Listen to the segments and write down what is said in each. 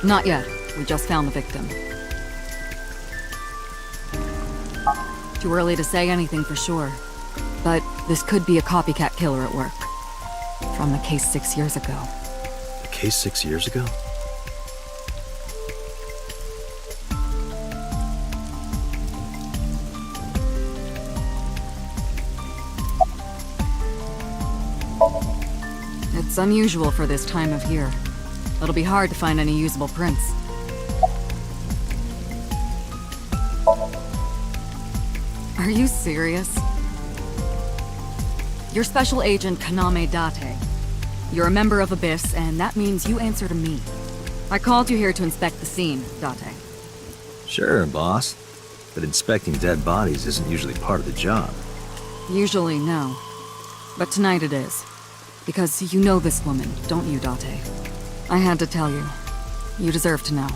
Not yet. We just found the victim. Too early to say anything for sure. But this could be a copycat killer at work. From the case 6 years ago. The case 6 years ago? It's unusual for this time of year. It'll be hard to find any usable prints. Are you serious? You're Special Agent Kaname Date. You're a member of Abyss, and that means you answer to me. I called you here to inspect the scene, Date. Sure, boss. But inspecting dead bodies isn't usually part of the job. Usually, no. But tonight it is. Because you know this woman, don't you, Date? I had to tell you. You deserve to know.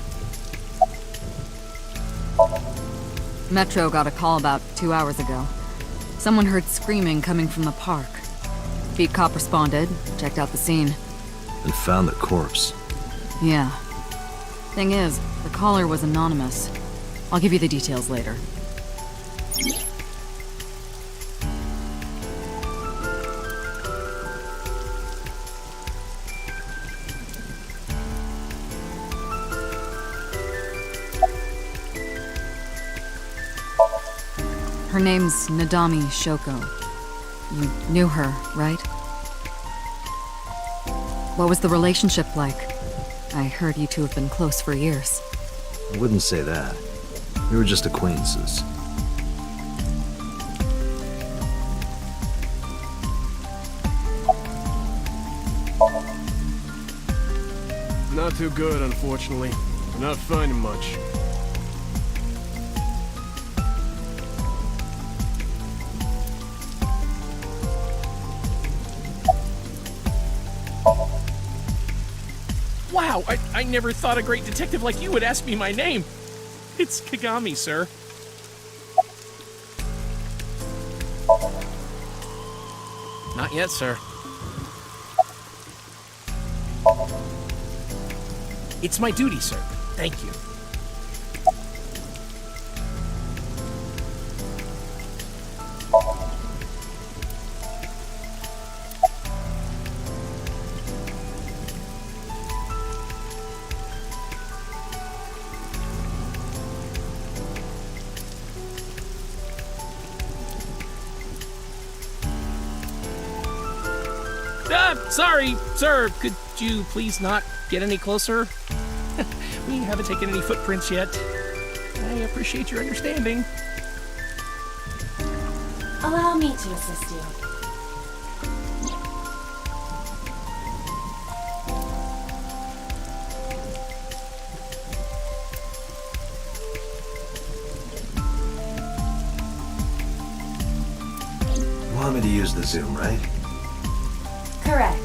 Metro got a call about 2 hours ago. Someone heard screaming coming from the park. Beat cop responded, checked out the scene. And found the corpse. Yeah. Thing is, the caller was anonymous. I'll give you the details later. Her name's Nadami Shoko. You knew her, right? What was the relationship like? I heard you two have been close for years. I wouldn't say that. We were just acquaintances. Not too good, unfortunately. We're not finding much. Wow, I never thought a great detective like you would ask me my name. It's Kagami, sir. Not yet, sir. It's my duty, sir. Thank you. Sorry, sir. Could you please not get any closer? We haven't taken any footprints yet. I appreciate your understanding. Allow me to assist you. You want me to use the zoom, right? Correct.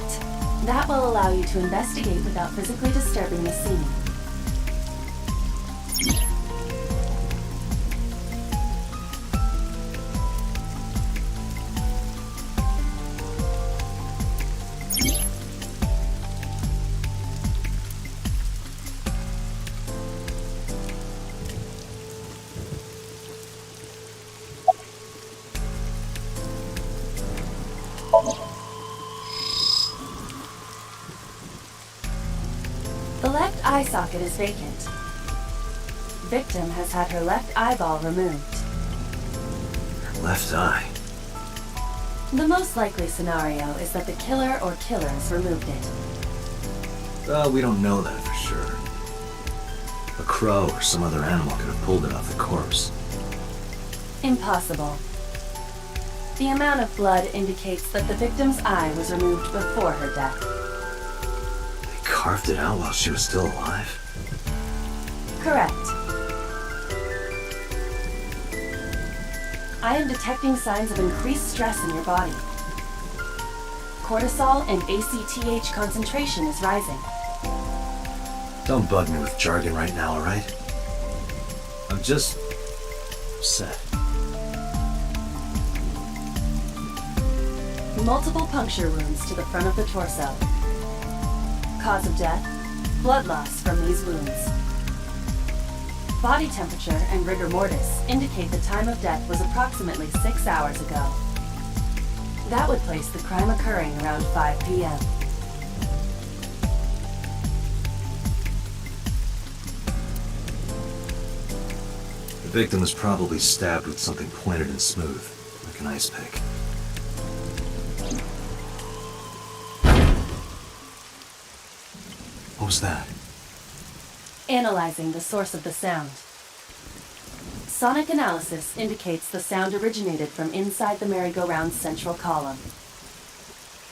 That will allow you to investigate without physically disturbing the scene. The left eye socket is vacant. Victim has had her left eyeball removed. Left eye. The most likely scenario is that the killer or killers removed it. We don't know that for sure. A crow or some other animal could have pulled it off the corpse. Impossible. The amount of blood indicates that the victim's eye was removed before her death. They carved it out while she was still alive? Correct. I am detecting signs of increased stress in your body. Cortisol and ACTH concentration is rising. Don't bug me with jargon right now, alright? I'm just upset. Multiple puncture wounds to the front of the torso. Cause of death, blood loss from these wounds. Body temperature and rigor mortis indicate the time of death was approximately 6 hours ago. That would place the crime occurring around 5 p.m. The victim was probably stabbed with something pointed and smooth, like an ice pick. What was that? Analyzing the source of the sound. Sonic analysis indicates the sound originated from inside the merry-go-round's central column.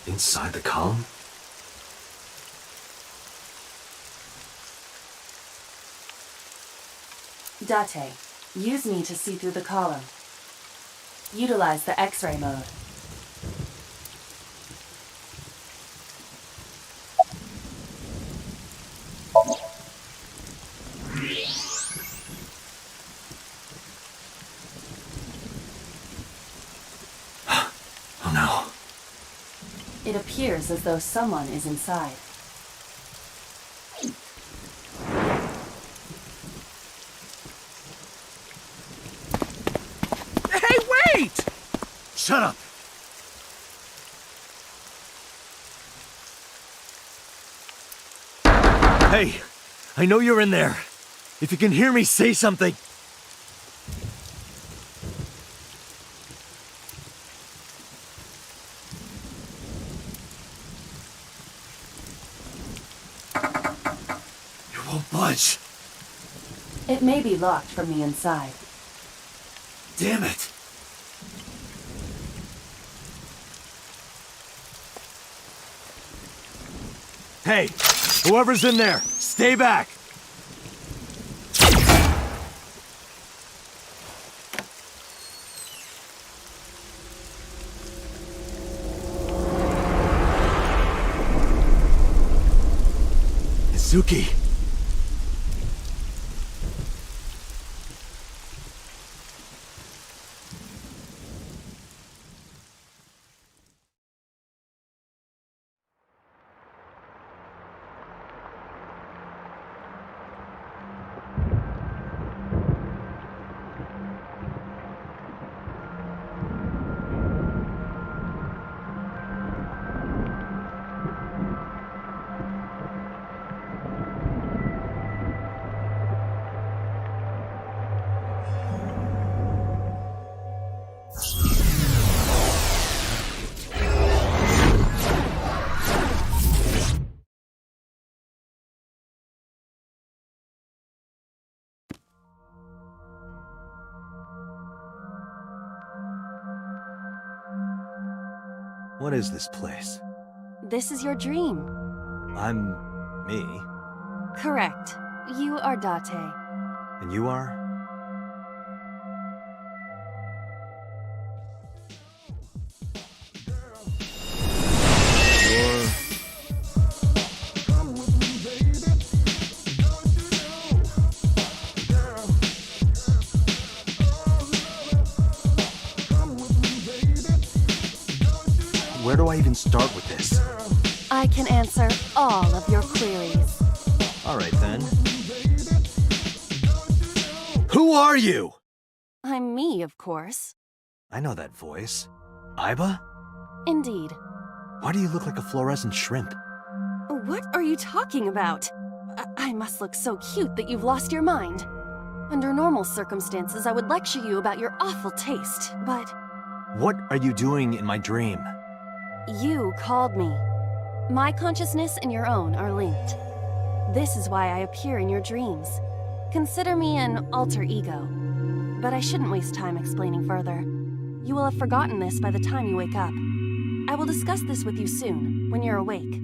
Inside the column? Date, use me to see through the column. Utilize the X-ray mode. Oh no. It appears as though someone is inside. Hey, wait! Shut up! Hey, I know you're in there. If you can hear me, say something. You won't budge. It may be locked from the inside. Damn it. Hey, whoever's in there, stay back. Izuki. What is this place? This is your dream. I'm me. Correct. You are Date. And you are? You're... Where do I even start with this? I can answer all of your queries. All right, then. Who are you? I'm me, of course. I know that voice. Aiba? Indeed. Why do you look like a fluorescent shrimp? What are you talking about? I must look so cute that you've lost your mind. Under normal circumstances, I would lecture you about your awful taste, but... What are you doing in my dream? You called me. My consciousness and your own are linked. This is why I appear in your dreams. Consider me an alter ego. But I shouldn't waste time explaining further. You will have forgotten this by the time you wake up. I will discuss this with you soon, when you're awake.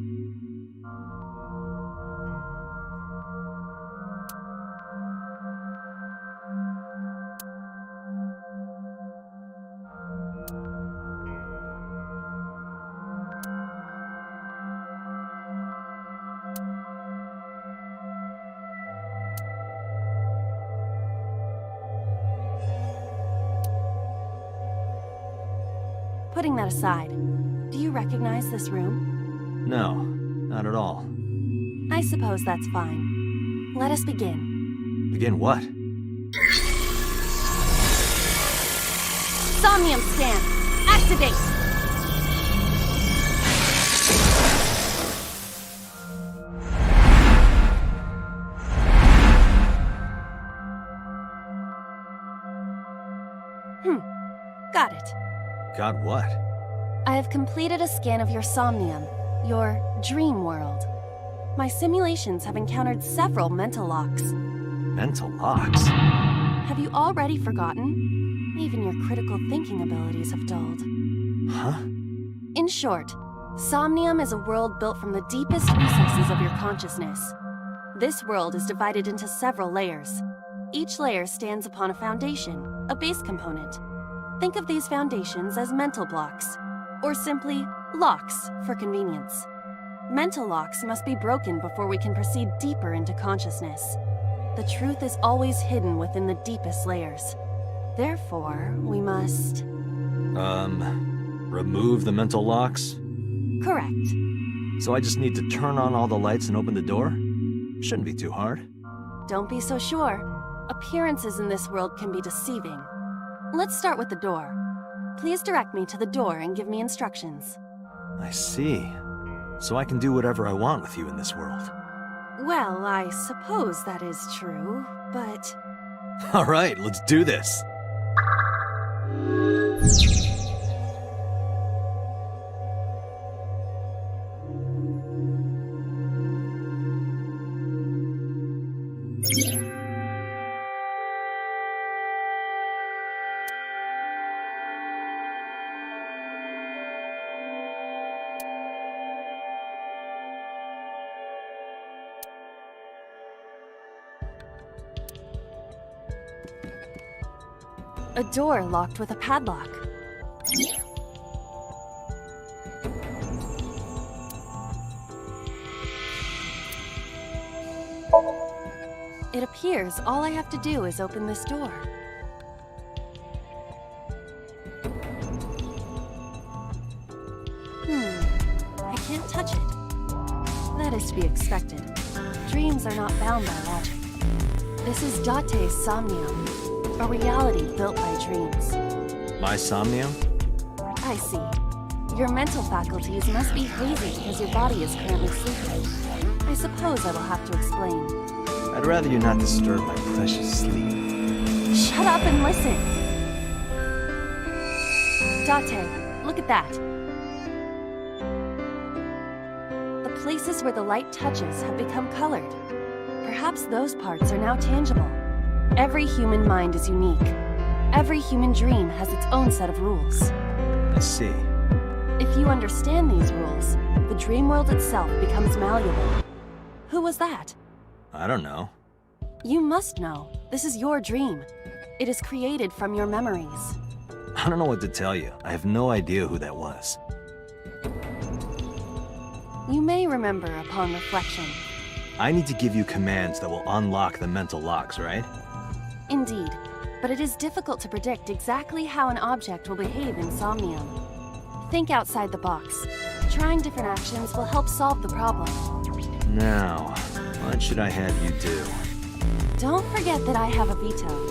Putting that aside, do you recognize this room? No, not at all. I suppose that's fine. Let us begin. Begin what? Somnium scan! Activate! Got it. Got what? I have completed a scan of your somnium, your dream world. My simulations have encountered several mental locks. Mental locks? Have you already forgotten? Even your critical thinking abilities have dulled. Huh? In short, Somnium is a world built from the deepest recesses of your consciousness. This world is divided into several layers. Each layer stands upon a foundation, a base component. Think of these foundations as mental blocks, or simply locks for convenience. Mental locks must be broken before we can proceed deeper into consciousness. The truth is always hidden within the deepest layers. Therefore, we must... Remove the mental locks? Correct. So I just need to turn on all the lights and open the door? Shouldn't be too hard. Don't be so sure. Appearances in this world can be deceiving. Let's start with the door. Please direct me to the door and give me instructions. I see. So I can do whatever I want with you in this world. Well, I suppose that is true, but... Alright, let's do this. A door locked with a padlock. It appears all I have to do is open this door. I can't touch it. That is to be expected. Dreams are not bound by logic. This is Date's Somnium, a reality built by dreams. My Somnium? I see. Your mental faculties must be hazy because your body is currently sleeping. I suppose I will have to explain. I'd rather you not disturb my precious sleep. Shut up and listen! Date, look at that. The places where the light touches have become colored. Perhaps those parts are now tangible. Every human mind is unique. Every human dream has its own set of rules. I see. If you understand these rules, the dream world itself becomes malleable. Who was that? I don't know. You must know. This is your dream. It is created from your memories. I don't know what to tell you. I have no idea who that was. You may remember upon reflection. I need to give you commands that will unlock the mental locks, right? Indeed, but it is difficult to predict exactly how an object will behave in Somnium. Think outside the box. Trying different actions will help solve the problem. Now, what should I have you do? Don't forget that I have a veto.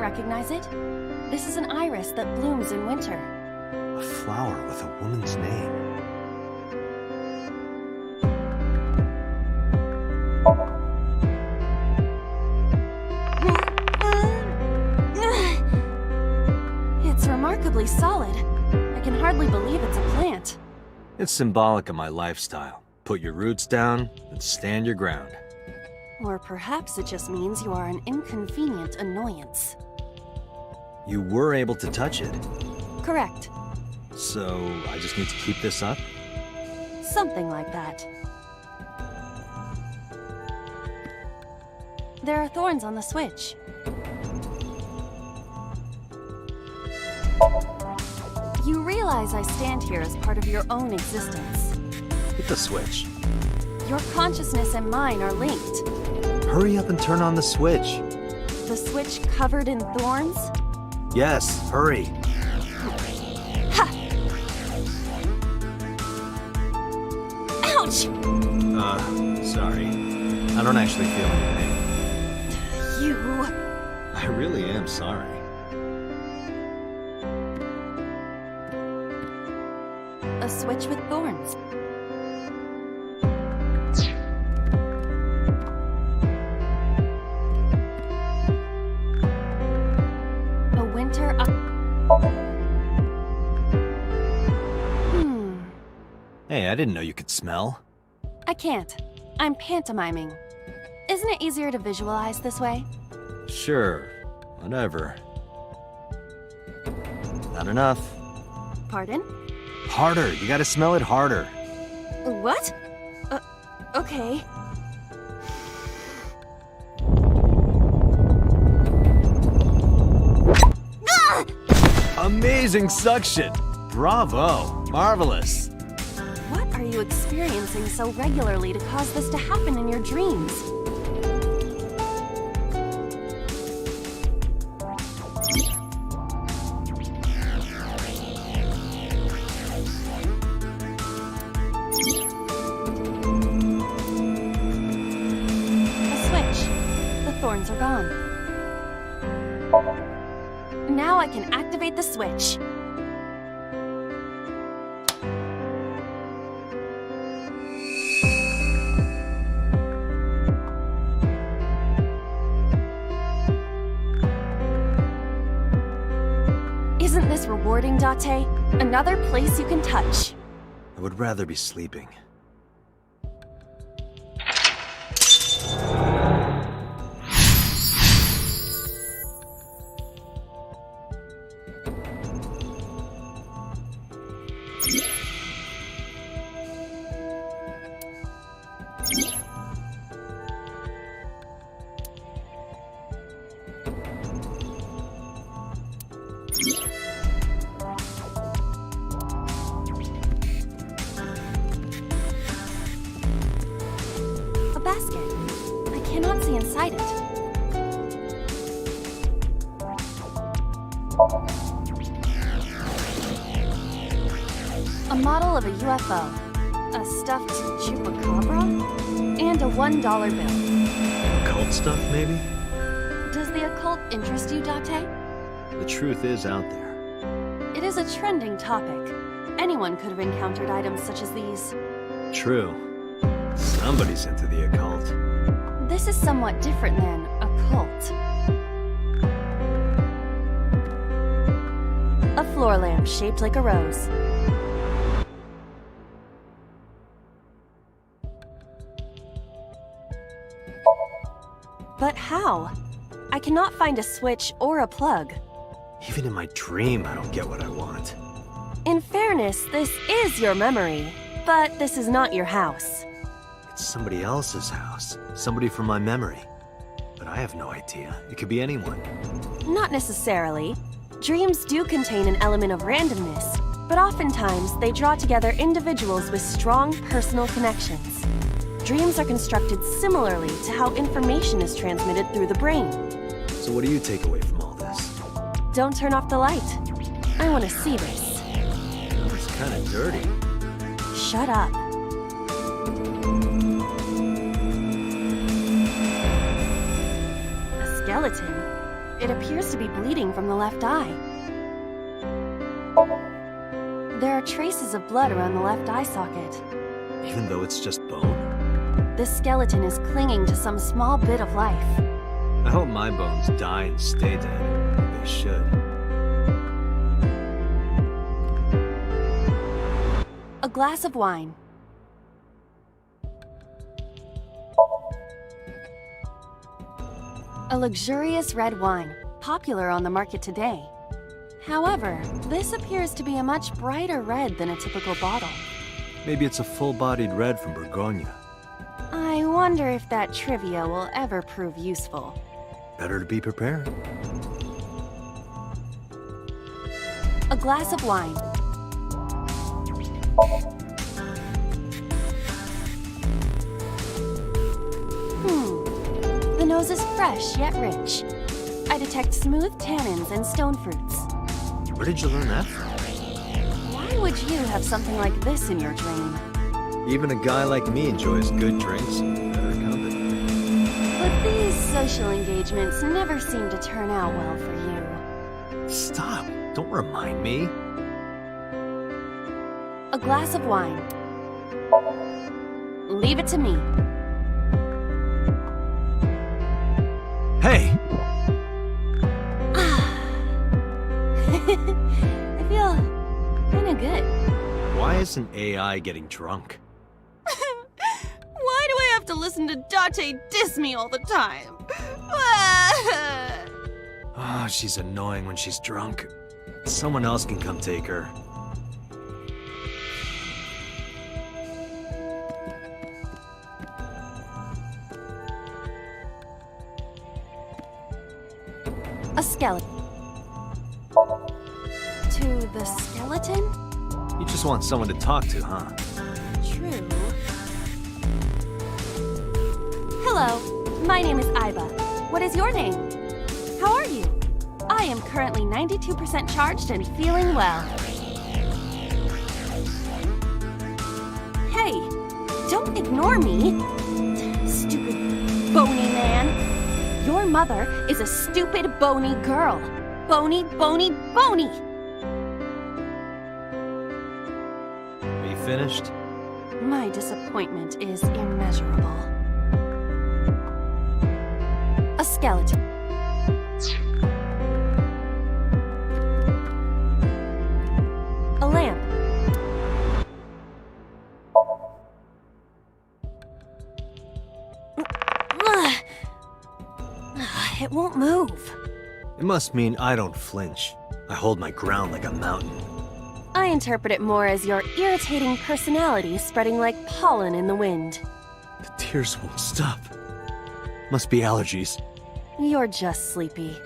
Recognize it? This is an iris that blooms in winter. A flower with a woman's name. It's remarkably solid. I can hardly believe it's a plant. It's symbolic of my lifestyle. Put your roots down and stand your ground. Or perhaps it just means you are an inconvenient annoyance. You were able to touch it. Correct. So, I just need to keep this up? Something like that. There are thorns on the switch. You realize I stand here as part of your own existence. Hit the switch. Your consciousness and mine are linked. Hurry up and turn on the switch. The switch covered in thorns? Yes, hurry. Ha! Ouch! Sorry. I don't actually feel any pain. You... I really am sorry. A switch with thorns. I didn't know you could smell. I can't. I'm pantomiming. Isn't it easier to visualize this way? Sure, whatever. Not enough. Pardon? Harder, you gotta smell it harder. What? Okay. Amazing suction! Bravo! Marvelous! What are you experiencing so regularly to cause this to happen in your dreams? A switch. The thorns are gone. Now I can activate the switch. Isn't this rewarding, Date? Another place you can touch. I would rather be sleeping. A basket. I cannot see inside it. A model of a UFO, a stuffed chupacabra, and a $1 bill. Occult stuff, maybe? Does the occult interest you, Date? The truth is out there. It is a trending topic. Anyone could have encountered items such as these. True. Somebody's into the occult. This is somewhat different than occult. A floor lamp shaped like a rose. But how? I cannot find a switch or a plug. Even in my dream, I don't get what I want. In fairness, this is your memory, but this is not your house. It's somebody else's house. Somebody from my memory. But I have no idea. It could be anyone. Not necessarily. Dreams do contain an element of randomness, but oftentimes they draw together individuals with strong personal connections. Dreams are constructed similarly to how information is transmitted through the brain. So what do you take away from all this? Don't turn off the light. I want to see this. It's kind of dirty. Shut up. A skeleton. It appears to be bleeding from the left eye. There are traces of blood around the left eye socket. Even though it's just bone? This skeleton is clinging to some small bit of life. I hope my bones die and stay dead. They should. A glass of wine. A luxurious red wine, popular on the market today. However, this appears to be a much brighter red than a typical bottle. Maybe it's a full-bodied red from Bourgogne. I wonder if that trivia will ever prove useful. Better to be prepared. A glass of wine. The nose is fresh yet rich. I detect smooth tannins and stone fruits. Where did you learn that from? Why would you have something like this in your dream? Even a guy like me enjoys good drinks and better company. But these social engagements never seem to turn out well for you. Stop! Don't remind me. A glass of wine. Leave it to me. Hey! I feel kinda good. Why is innocent AI getting drunk. Why do I have to listen to Date diss me all the time? Oh, she's annoying when she's drunk. Someone else can come take her. A skeleton. To the skeleton? You just want someone to talk to, huh? True. Hello, my name is Iba. What is your name? How are you? I am currently 92% charged and feeling well. Hey, don't ignore me. Stupid bony man. Your mother is a stupid bony girl. Bony, bony, bony. Are you finished? My disappointment is immeasurable. A skeleton. A lamp. It won't move. It must mean I don't flinch. I hold my ground like a mountain. I interpret it more as your irritating personality spreading like pollen in the wind. The tears won't stop. Must be allergies. You're just sleepy.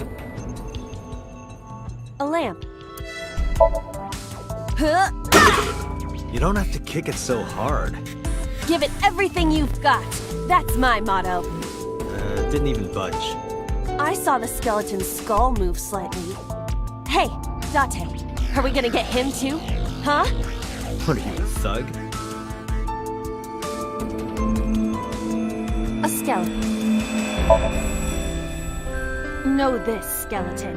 A lamp. Huh? You don't have to kick it so hard. Give it everything you've got. That's my motto. Didn't even budge. I saw the skeleton's skull move slightly. Hey, Date, are we gonna get him too? Huh? What are you, a thug? A skeleton. Know this, skeleton.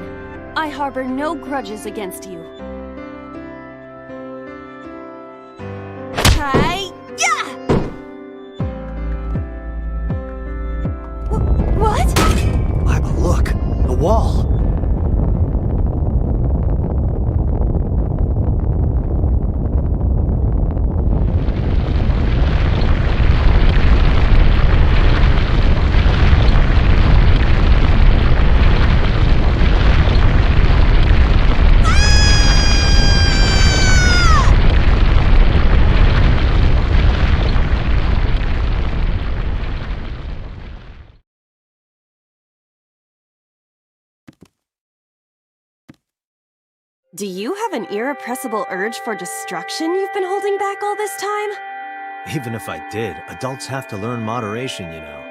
I harbor no grudges against you. Hi-ya! What? Look, the wall. Do you have an irrepressible urge for destruction you've been holding back all this time? Even if I did, adults have to learn moderation, you know.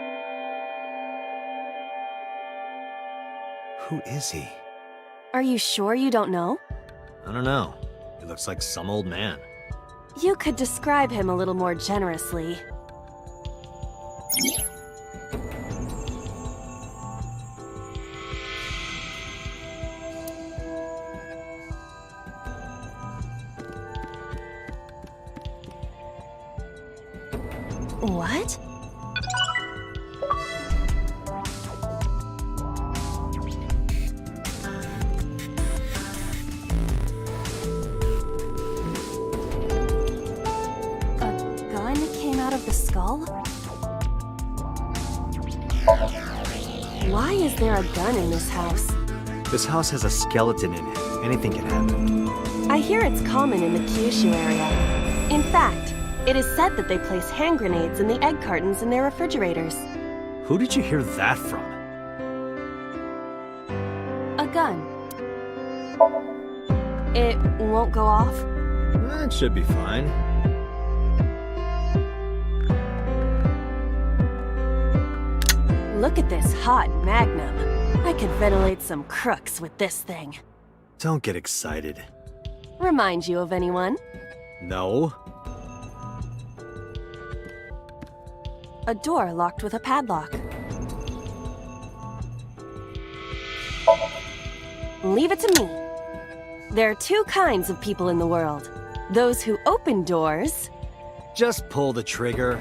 Who is he? Are you sure you don't know? I don't know. He looks like some old man. You could describe him a little more generously. What? A gun came out of the skull? Why is there a gun in this house? This house has a skeleton in it. Anything can happen. I hear it's common in the Kyushu area. In fact, it is said that they place hand grenades in the egg cartons in their refrigerators. Who did you hear that from? A gun. It won't go off? That should be fine. Look at this hot magnum. I could ventilate some crooks with this thing. Don't get excited. Remind you of anyone? No. A door locked with a padlock. Leave it to me. There are two kinds of people in the world. Those who open doors. Just pull the trigger.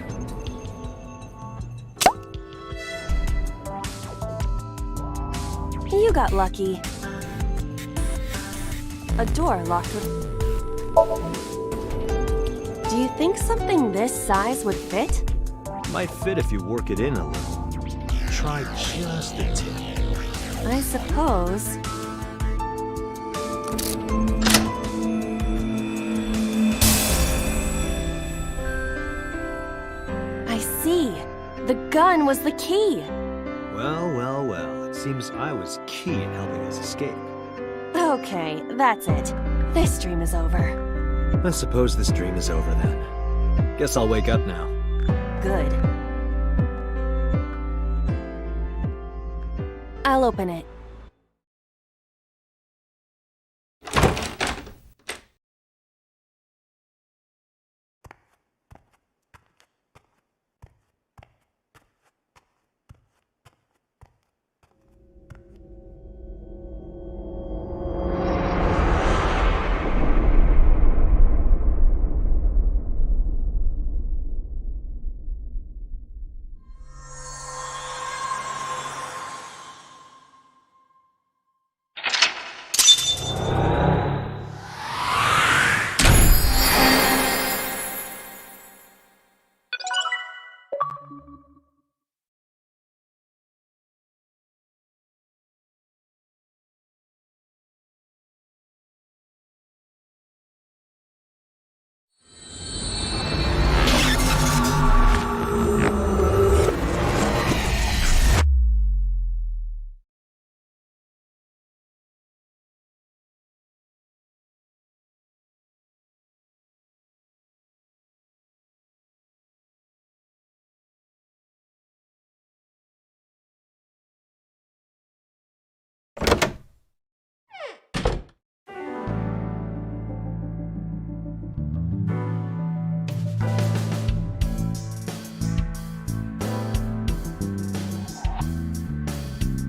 You got lucky. A door locked with... Do you think something this size would fit? Might fit if you work it in a little. Try just a tip. I suppose. I see. The gun was the key. Well, well, well. It seems I was key in helping us escape. Okay, that's it. This dream is over. I suppose this dream is over then. Guess I'll wake up now. Good. I'll open it.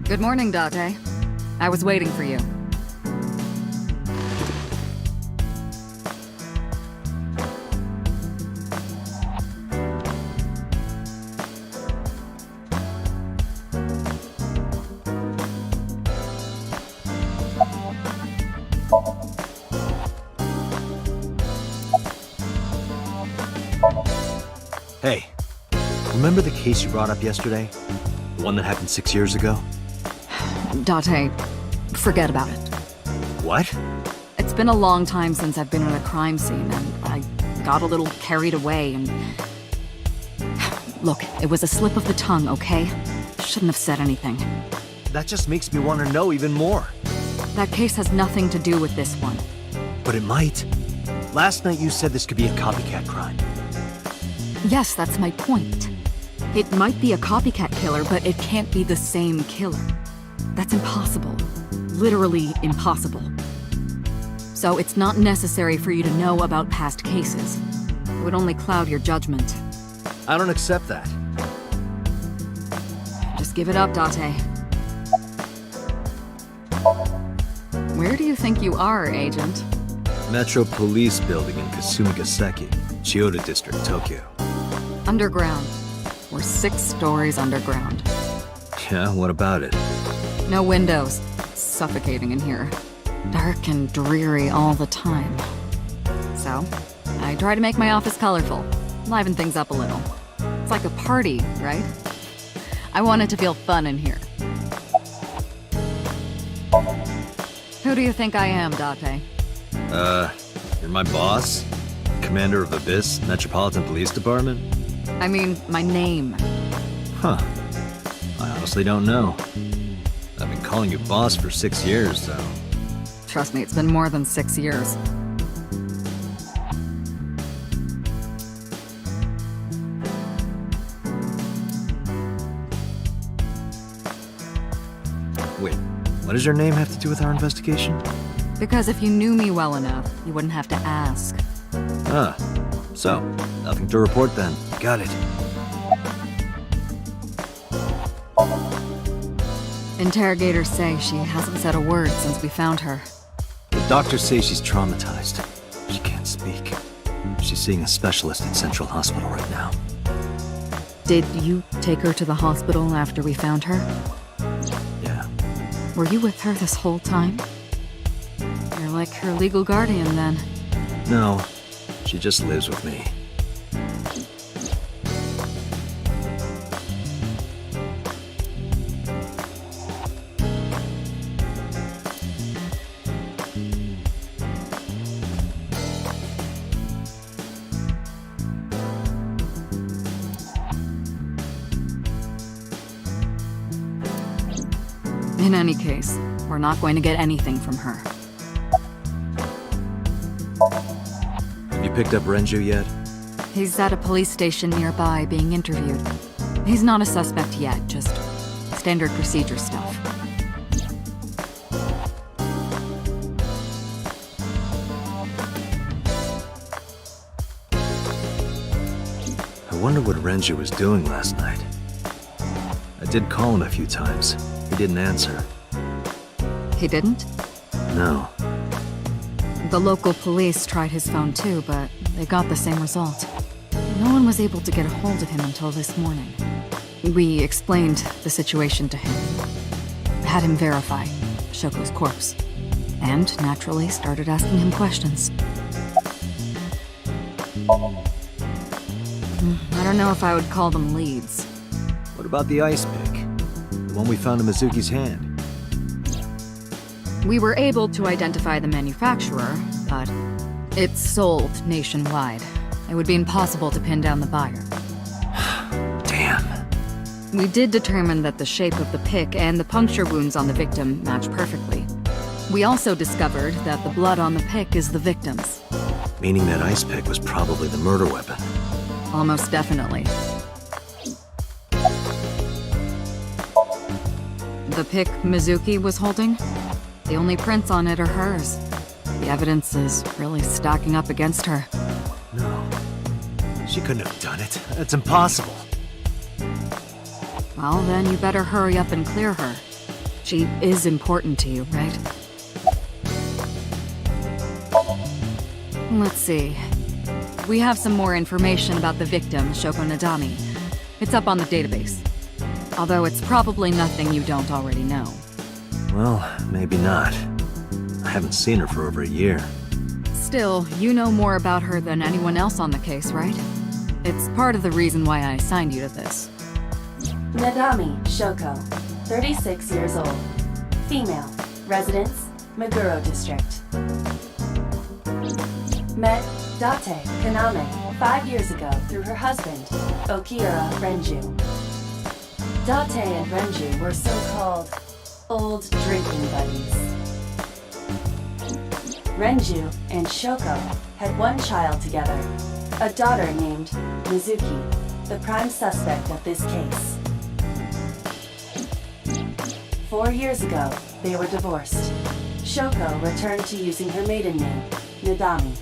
Good morning, Date. I was waiting for you. Hey, remember the case you brought up yesterday? The one that happened 6 years ago? Date, forget about it. What? It's been a long time since I've been at a crime scene, and I got a little carried away and... Look, it was a slip of the tongue, okay? Shouldn't have said anything. That just makes me want to know even more. That case has nothing to do with this one. But it might. Last night you said this could be a copycat crime. Yes, that's my point. It might be a copycat killer, but it can't be the same killer. That's impossible. Literally impossible. So it's not necessary for you to know about past cases. It would only cloud your judgment. I don't accept that. Just give it up, Date. Where do you think you are, Agent? Metro Police Building in Kasumigaseki, Chiyoda District, Tokyo. Underground. We're 6 stories underground. Yeah, what about it? No windows. It's suffocating in here. Dark and dreary all the time. So, I try to make my office colorful, liven things up a little. It's like a party, right? I want it to feel fun in here. Who do you think I am, Date? You're my boss? Commander of Abyss, Metropolitan Police Department? I mean, my name. Huh. I honestly don't know. I've been calling you boss for 6 years, though. Trust me, it's been more than 6 years. Wait, what does your name have to do with our investigation? Because if you knew me well enough, you wouldn't have to ask. Ah, so, nothing to report then. Got it. Interrogators say she hasn't said a word since we found her. The doctors say she's traumatized. She can't speak. She's seeing a specialist at Central Hospital right now. Did you take her to the hospital after we found her? Yeah. Were you with her this whole time? You're like her legal guardian then. No, she just lives with me. In any case, we're not going to get anything from her. Have you picked up Renju yet? He's at a police station nearby being interviewed. He's not a suspect yet, just standard procedure stuff. I wonder what Renju was doing last night. I did call him a few times. He didn't answer. He didn't? No. The local police tried his phone too, but they got the same result. No one was able to get a hold of him until this morning. We explained the situation to him. Had him verify Shoko's corpse. And naturally started asking him questions. I don't know if I would call them leads. What about the ice pick? The one we found in Mizuki's hand? We were able to identify the manufacturer, but it's sold nationwide. It would be impossible to pin down the buyer. Damn. We did determine that the shape of the pick and the puncture wounds on the victim match perfectly. We also discovered that the blood on the pick is the victim's. Meaning that ice pick was probably the murder weapon. Almost definitely. The pick Mizuki was holding? The only prints on it are hers. The evidence is really stacking up against her. No. She couldn't have done it. That's impossible. Well, then you better hurry up and clear her. She is important to you, right? Let's see. We have some more information about the victim, Shoko Nadami. It's up on the database. Although it's probably nothing you don't already know. Well, maybe not. I haven't seen her for over a year. Still, you know more about her than anyone else on the case, right? It's part of the reason why I assigned you to this. Nadami Shoko, 36 years old. Female. Residence, Meguro District. Met Date Kaname 5 years ago through her husband, Okira Renju. Date and Renju were so-called old drinking buddies. Renju and Shoko had one child together, a daughter named Mizuki, the prime suspect of this case. 4 years ago, they were divorced. Shoko returned to using her maiden name, Nadami.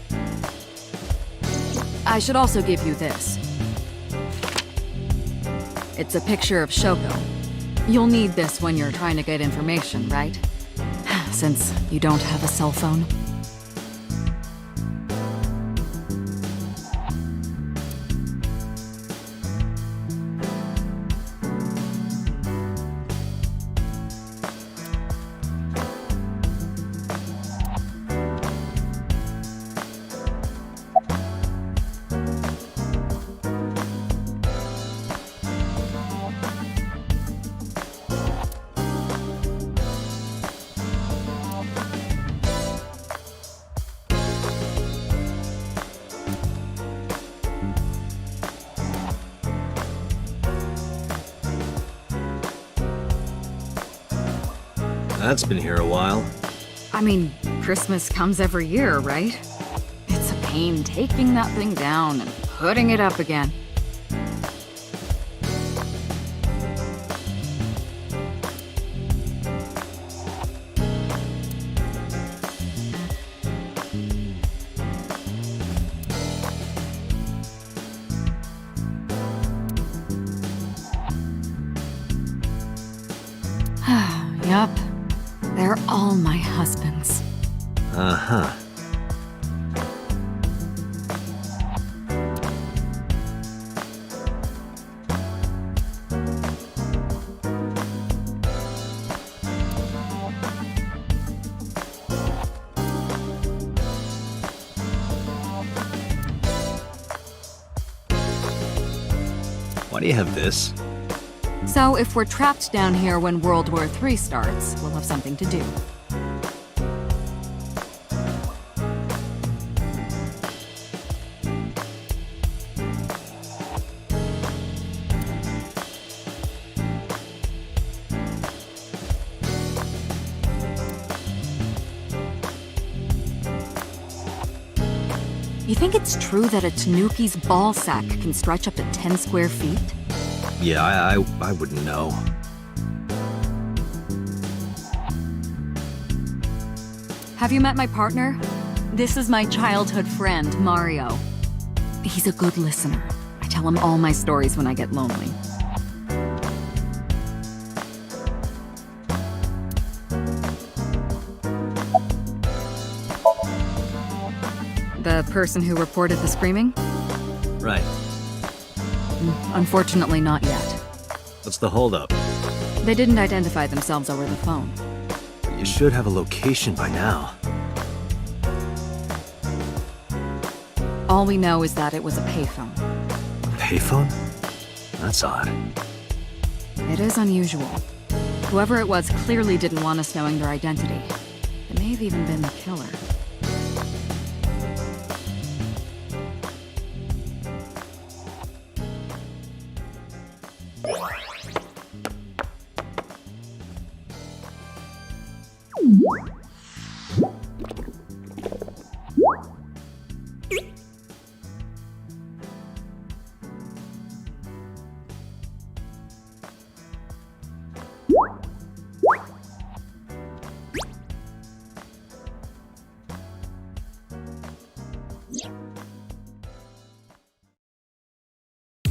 I should also give you this. It's a picture of Shoko. You'll need this when you're trying to get information, right? Since you don't have a cell phone. That's been here a while. I mean, Christmas comes every year, right? It's a pain taking that thing down and putting it up again. Yup. They're all my husbands. Uh-huh. Why do you have this? So if we're trapped down here when World War III starts, we'll have something to do. think it's true that a tanuki's ball sack can stretch up to 10 square feet? Yeah, I wouldn't know. Have you met my partner? This is my childhood friend, Mario. He's a good listener. I tell him all my stories when I get lonely. The person who reported the screaming? Right. Unfortunately, not yet. What's the holdup? They didn't identify themselves over the phone. You should have a location by now. All we know is that it was a payphone. A payphone? That's odd. It is unusual. Whoever it was clearly didn't want us knowing their identity. It may have even been the killer.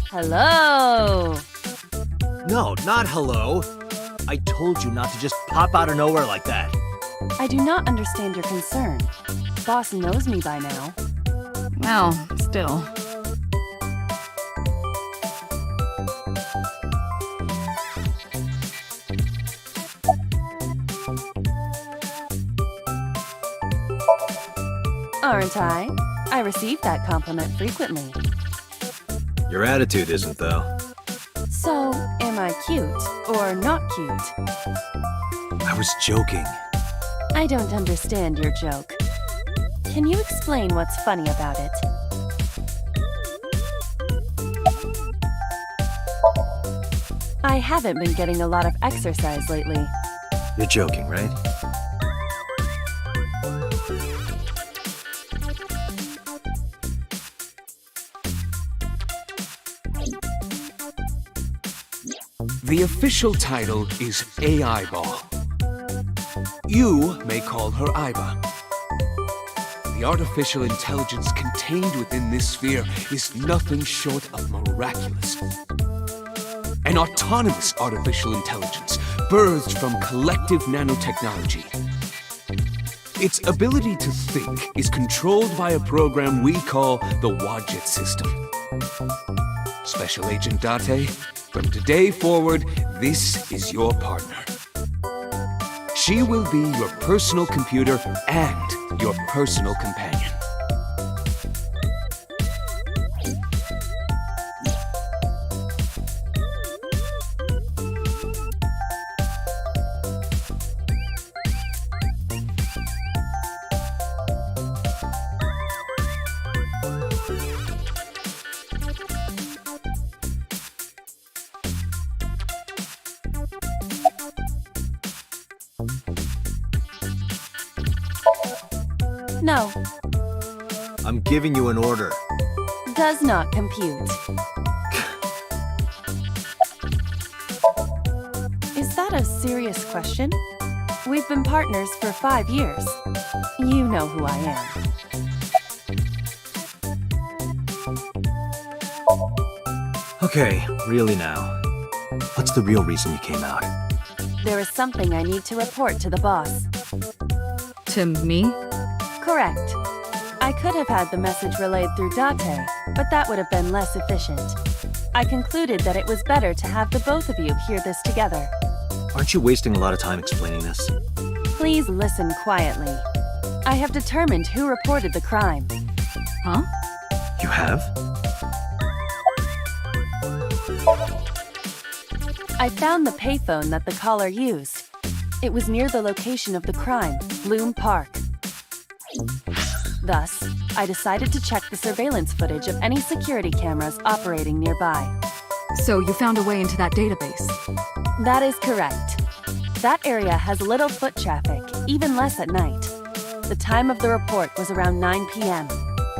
Hello! No, not hello. I told you not to just pop out of nowhere like that. I do not understand your concern. Boss knows me by now. Well, still. Aren't I? I receive that compliment frequently. Your attitude isn't, though. So, am I cute or not cute? I was joking. I don't understand your joke. Can you explain what's funny about it? I haven't been getting a lot of exercise lately. You're joking, right? The official title is AI Ball. You may call her Aiba. The artificial intelligence contained within this sphere is nothing short of miraculous. An autonomous artificial intelligence birthed from collective nanotechnology. Its ability to think is controlled by a program we call the Wadjet system. Special Agent Date, from today forward, this is your partner. She will be your personal computer and your personal companion. No, I'm giving you an order. does not compute. Is that a serious question? We've been partners for 5 years. You know who I am. Okay, really now. What's the real reason you came out? There is something I need to report to the boss. To me? Correct. I could have had the message relayed through Date, but that would have been less efficient. I concluded that it was better to have the both of you hear this together. Aren't you wasting a lot of time explaining this? Please listen quietly. I have determined who reported the crime. Huh? You have? I found the payphone that the caller used. It was near the location of the crime, Bloom Park. Thus, I decided to check the surveillance footage of any security cameras operating nearby. So you found a way into that database? That is correct. That area has little foot traffic, even less at night. The time of the report was around 9 p.m.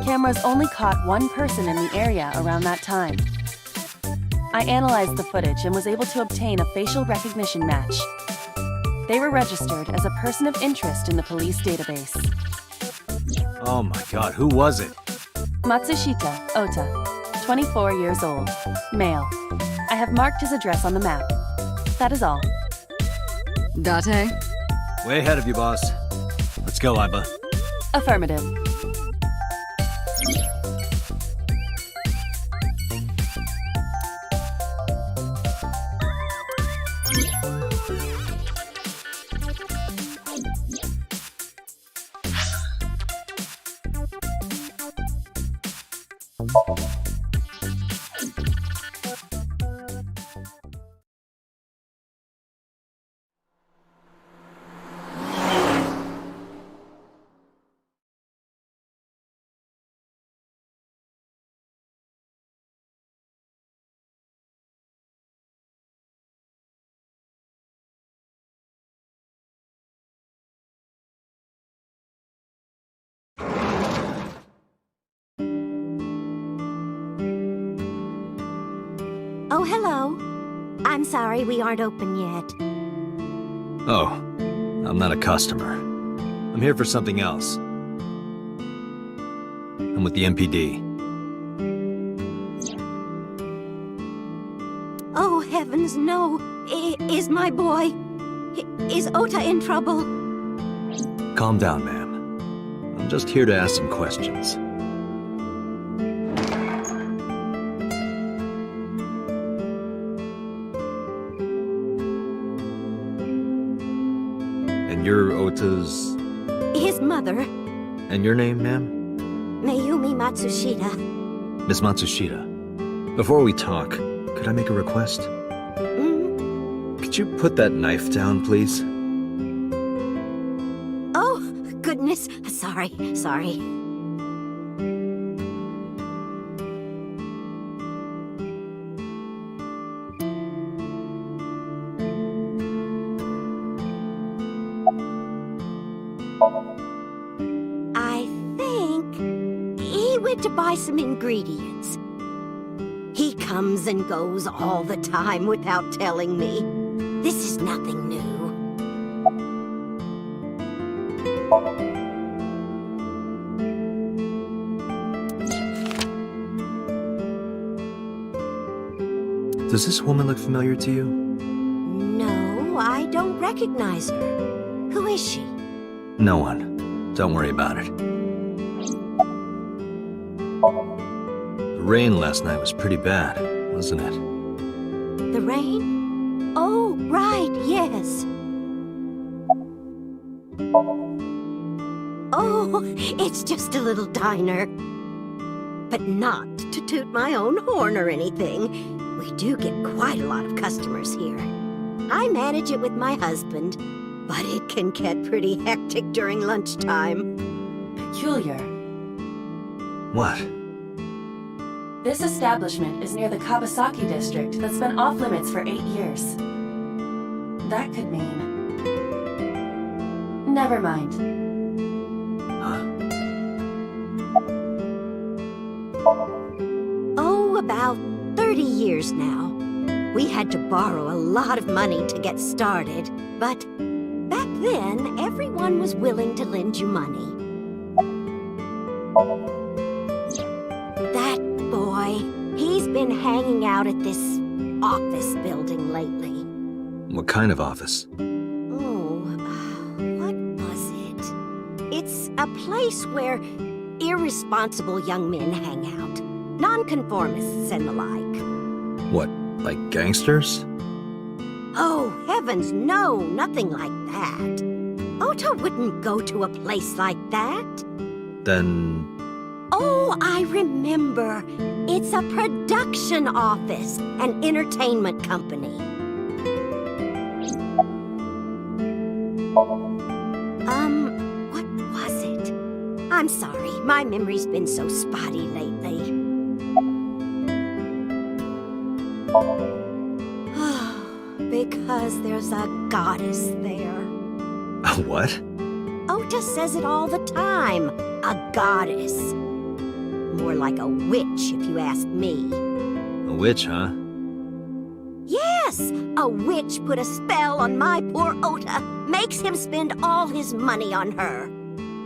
Cameras only caught one person in the area around that time. I analyzed the footage and was able to obtain a facial recognition match. They were registered as a person of interest in the police database. Oh my god, who was it? Matsushita, Ota, 24 years old, male. I have marked his address on the map. That is all. Date? Way ahead of you, boss. Let's go, Iba. Affirmative. Oh, hello. I'm sorry we aren't open yet. Oh, I'm not a customer. I'm here for something else. I'm with the MPD. Oh, heavens, no. Is my boy... Is Ota in trouble? Calm down, ma'am. I'm just here to ask some questions. And you're Ota's... His mother, And your name, ma'am? Mayumi Matsushita. Miss Matsushita. Before we talk, could I make a request? Could you put that knife down, please? Oh, goodness. Sorry. I think he went to buy some ingredients. He comes and goes all the time without telling me. This is nothing new. Does this woman look familiar to you? No, I don't recognize her. Who is she? No one. Don't worry about it. The rain last night was pretty bad, wasn't it? The rain? Oh, right, yes. Oh, it's just a little diner. But not to toot my own horn or anything. We do get quite a lot of customers here. I manage it with my husband, but it can get pretty hectic during lunchtime. Peculiar. What? This establishment is near the Kawasaki district that's been off limits for 8 years. That could mean... Never mind. Huh? Oh, about 30 years now. We had to borrow a lot of money to get started, but back then, everyone was willing to lend you money. That boy, he's been hanging out at this office building lately. What kind of office? Oh, what was it? It's a place where irresponsible young men hang out. Nonconformists and the like. What, like gangsters? Oh, heavens, no, nothing like that. Ota wouldn't go to a place like that. Then... Oh, I remember. It's a production office, an entertainment company. What was it? I'm sorry, my memory's been so spotty lately. Because there's a goddess there. What? Ota says it all the time. A goddess. more like a witch, if you ask me. A witch, huh? Yes, a witch put a spell on my poor Ota, makes him spend all his money on her.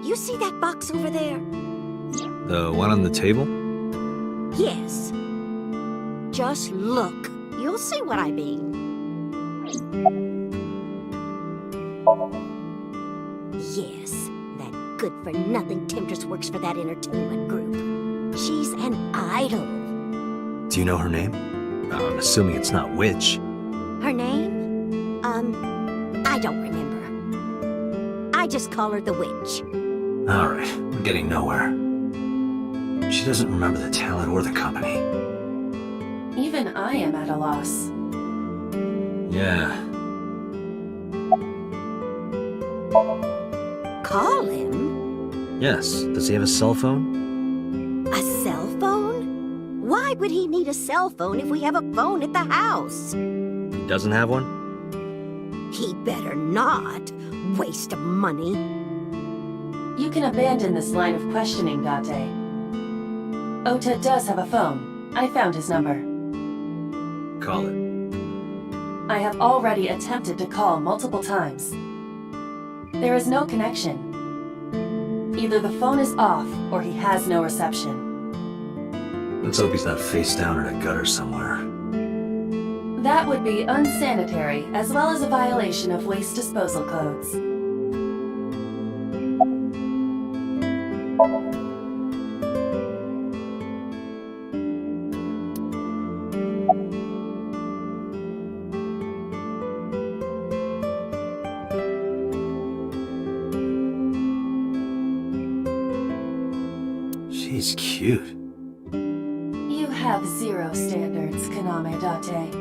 You see that box over there? The one on the table? Yes. Just look. You'll see what I mean. Yes, that good-for-nothing temptress works for that entertainment group. She's an idol. Do you know her name? I'm assuming it's not witch. Her name? I don't remember. I just call her the witch. Alright, we're getting nowhere. She doesn't remember the talent or the company. Even I am at a loss. Yeah. Call him? Yes. Does he have a cell phone? A cell phone? Why would he need a cell phone if we have a phone at the house? He doesn't have one? He better not. Waste of money. You can abandon this line of questioning, Date. Ota does have a phone. I found his number. Call it. I have already attempted to call multiple times. There is no connection. Either the phone is off, or he has no reception. Let's hope he's not face down in a gutter somewhere. That would be unsanitary, as well as a violation of waste disposal codes. She's cute. You have zero standards, Kaname Date.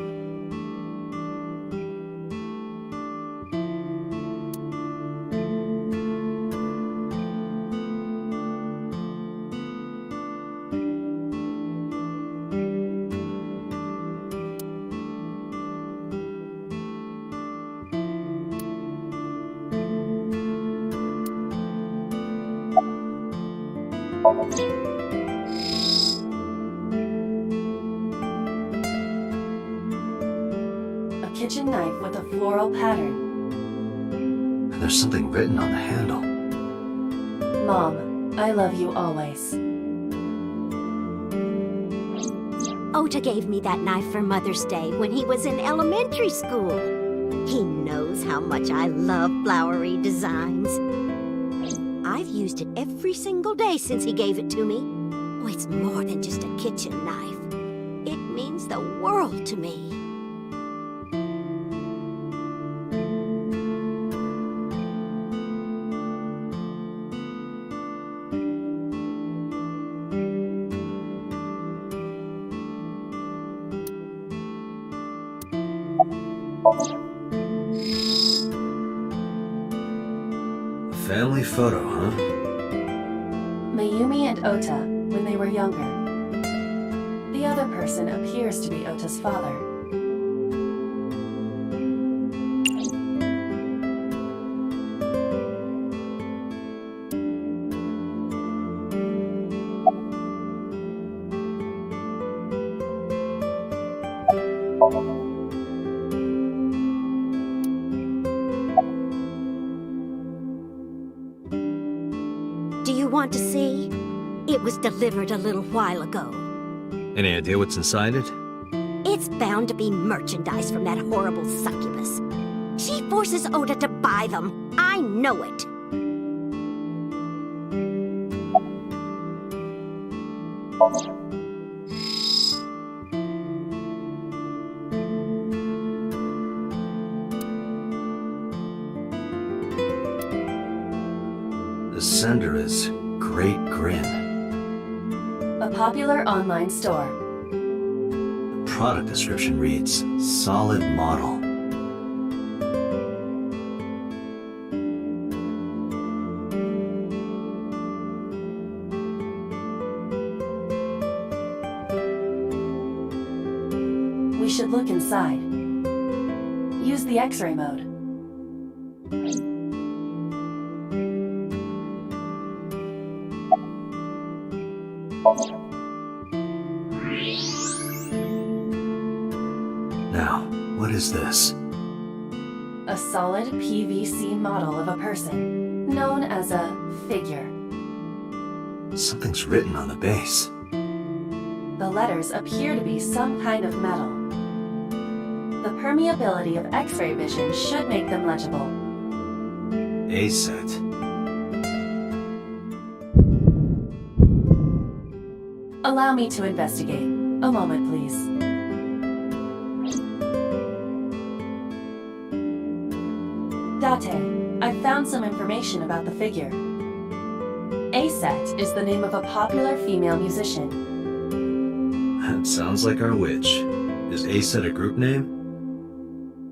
A kitchen knife with a floral pattern. And there's something written on the handle. Mom, I love you always. Ota gave me that knife for Mother's Day when he was in elementary school. He knows how much I love flowery designs. I've used it every single day since he gave it to me. Oh, it's more than just a kitchen knife. It means the world to me. A family photo, huh? Mayumi and Ota, when they were younger. The other person appears to be Ota's father. Do you want to see? It was delivered a little while ago. Any idea what's inside it? It's bound to be merchandise from that horrible succubus. She forces Ota to buy them. I know it. The sender is Great Grin. A popular online store. The product description reads, solid model. We should look inside. Use the X-ray mode. is this? A solid PVC model of a person, known as a figure. Something's written on the base. The letters appear to be some kind of metal. The permeability of X-ray vision should make them legible. A set. Allow me to investigate. A moment, please. Date, I've found some information about the figure. A-set is the name of a popular female musician. That sounds like our witch. Is A set a group name?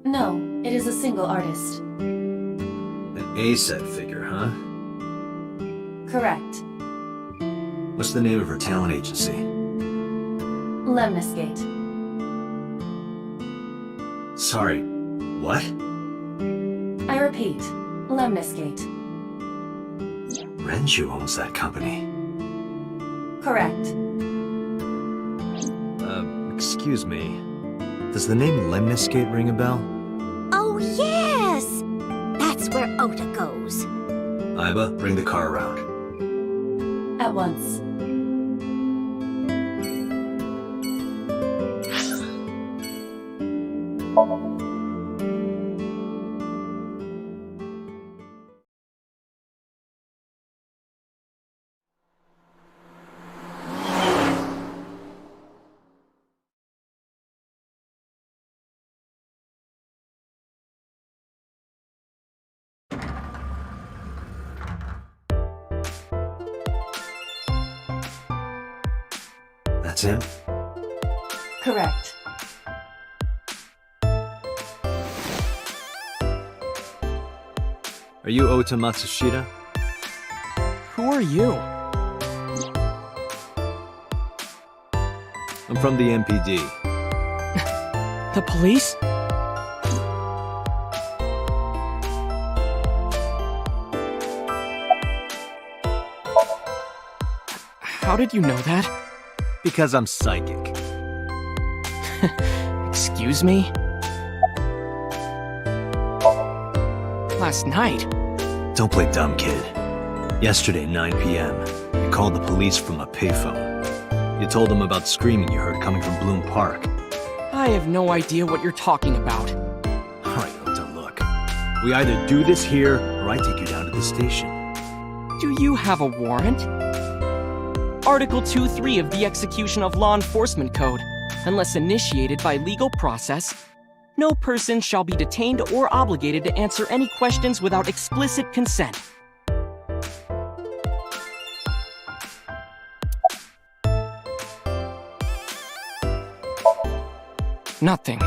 No, it is a single artist. An A set figure, huh? Correct. What's the name of her talent agency? Lemnis Gate. Sorry, what? I repeat, Lemnis Gate. Renju owns that company. Correct. Excuse me. Does the name Lemnis Gate ring a bell? Oh, yes! That's where Ota goes. Iba, bring the car around. At once. That's him? Correct. Are you Ota Matsushita? Who are you? I'm from the MPD. The police? How did you know that? Because I'm psychic. Excuse me? Last night? Don't play dumb, kid. Yesterday, 9 p.m., you called the police from a payphone. You told them about screaming you heard coming from Bloom Park. I have no idea what you're talking about. Alright, Ota, look. We either do this here, or I take you down to the station. Do you have a warrant? Article 2.3 of the Execution of Law Enforcement Code. Unless initiated by legal process, no person shall be detained or obligated to answer any questions without explicit consent. Nothing.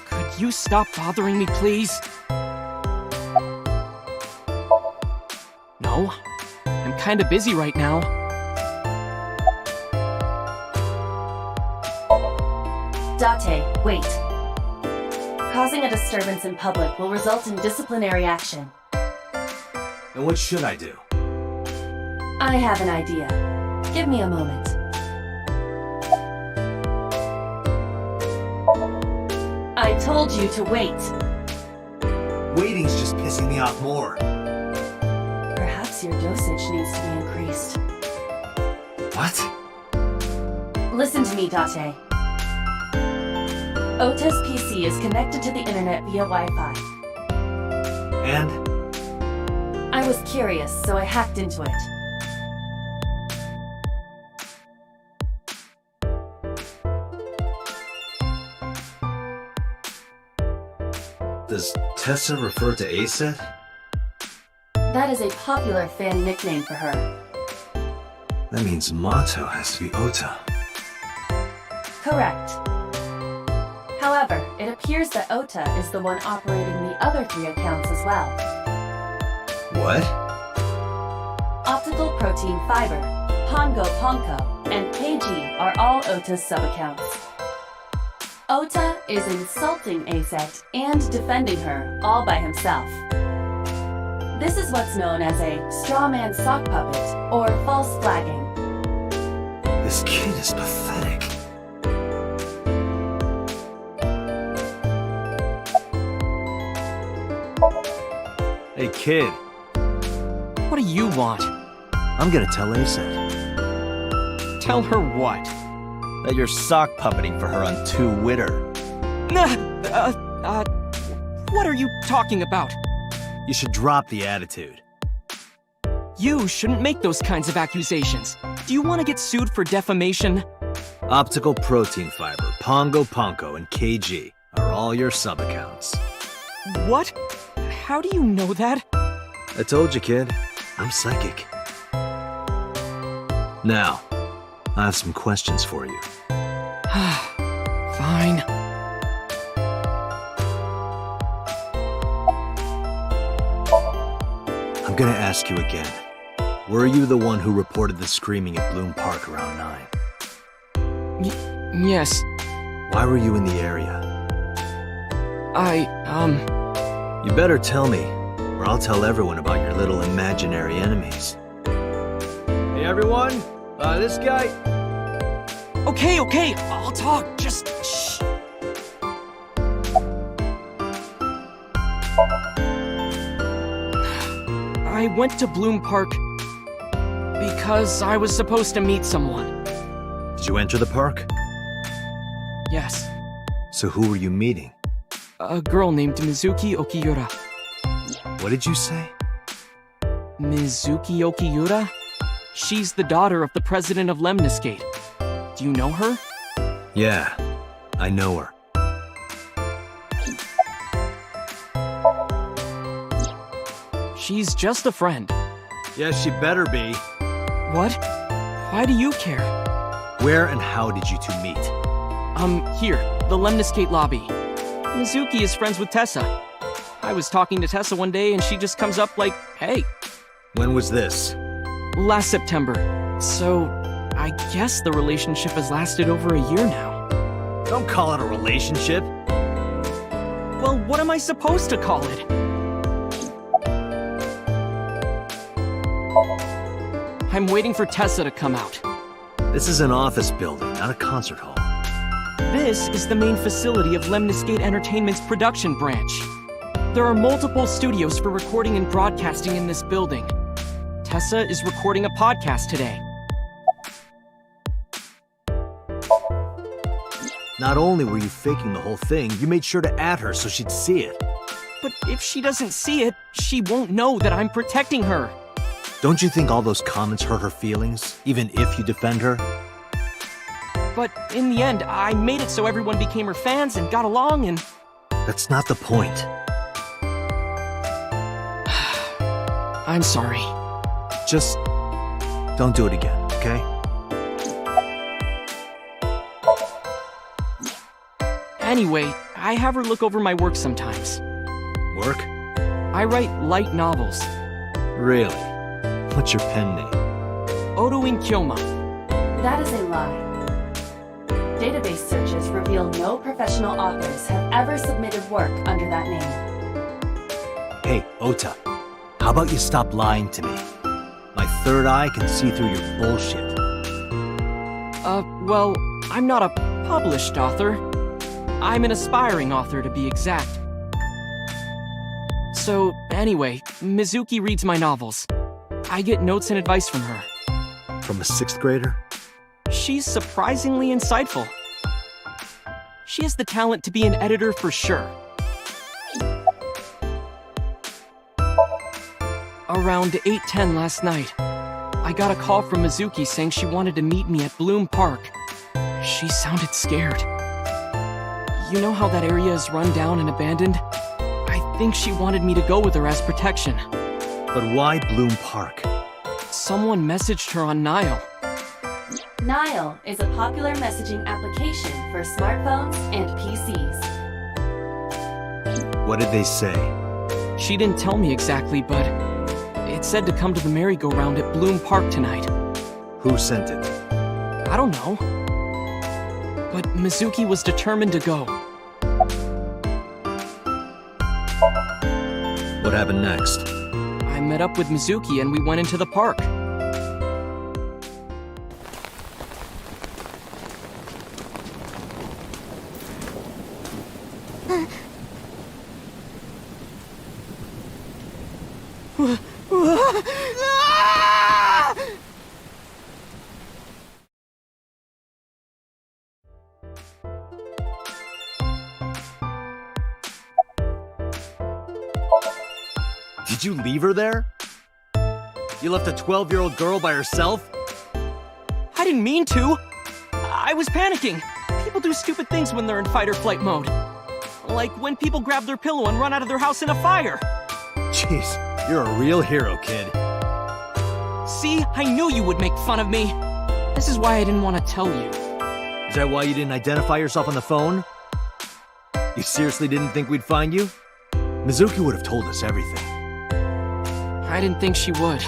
Could you stop bothering me, please? No? I'm kinda busy right now. Date, wait. Causing a disturbance in public will result in disciplinary action. And what should I do? I have an idea. Give me a moment. I told you to wait. Waiting's just pissing me off more. Perhaps your dosage needs to be increased. What? Listen to me, Date. Ota's PC is connected to the internet via Wi-Fi. And? I was curious, so I hacked into it. Does Tessa refer to A-set? That is a popular fan nickname for her. That means Mato has to be Ota. Correct. However, it appears that Ota is the one operating the other 3 accounts as well. What? Optical Protein Fiber, Pongo Ponko, and KG are all Ota's sub-accounts. Ota is insulting A-set and defending her all by himself. This is what's known as a straw man sock puppet or false flagging. This kid is pathetic. Hey, kid. What do you want? I'm gonna tell Aset Tell her what? that you're sock puppeting for her on Twitter. What are you talking about? You should drop the attitude. You shouldn't make those kinds of accusations. Do you want to get sued for defamation? Optical protein fiber, Pongo Ponko, and KG are all your sub-accounts. What? How do you know that? I told you, kid. I'm psychic. Now, I have some questions for you. Fine. I'm gonna ask you again. Were you the one who reported the screaming at Bloom Park around 9? Yes. Why were you in the area? You better tell me, or I'll tell everyone about your little imaginary enemies. Hey everyone, this guy... Okay, I'll talk. Just shh. I went to Bloom Park because I was supposed to meet someone. Did you enter the park? Yes. So who were you meeting? A girl named Mizuki Okiura. What did you say? Mizuki Okiura? She's the daughter of the president of Lemnis Gate. Do you know her? Yeah, I know her. She's just a friend. Yeah, she better be. What? Why do you care? Where and how did you two meet? Here, the Lemnis Gate lobby. Mizuki is friends with Tessa. I was talking to Tessa one day and she just comes up like, hey. When was this? Last September. So, I guess the relationship has lasted over a year now. Don't call it a relationship. Well, what am I supposed to call it? I'm waiting for Tessa to come out. This is an office building, not a concert hall. This is the main facility of Lemnis Gate Entertainment's production branch. There are multiple studios for recording and broadcasting in this building. Tessa is recording a podcast today. Not only were you faking the whole thing, you made sure to add her so she'd see it. But if she doesn't see it, she won't know that I'm protecting her. Don't you think all those comments hurt her feelings, even if you defend her? But in the end, I made it so everyone became her fans and got along and... That's not the point. I'm sorry. Just don't do it again, okay? Anyway, I have her look over my work sometimes. Work? I write light novels. Really? What's your pen name? Odoin Kyoma. That is a lie. Database searches reveal no professional authors have ever submitted work under that name. Hey, Ota. How about you stop lying to me? My third eye can see through your bullshit. Well, I'm not a published author. I'm an aspiring author, to be exact. So, anyway, Mizuki reads my novels. I get notes and advice from her. From a 6th grader? She's surprisingly insightful. She has the talent to be an editor for sure. Around 8:10 last night, I got a call from Mizuki saying she wanted to meet me at Bloom Park. She sounded scared. You know how that area is run down and abandoned? I think she wanted me to go with her as protection. But why Bloom Park? Someone messaged her on Nile. Nile is a popular messaging application for smartphones and PCs. What did they say? She didn't tell me exactly, but it said to come to the merry-go-round at Bloom Park tonight. Who sent it? I don't know. But Mizuki was determined to go. What happened next? I met up with Mizuki and we went into the park. Did you leave her there? You left a 12-year-old girl by herself? I didn't mean to. I was panicking. People do stupid things when they're in fight or flight mode. Like when people grab their pillow and run out of their house in a fire. Jeez, you're a real hero, kid. See, I knew you would make fun of me. This is why I didn't want to tell you. Is that why you didn't identify yourself on the phone? You seriously didn't think we'd find you? Mizuki would have told us everything. I didn't think she would.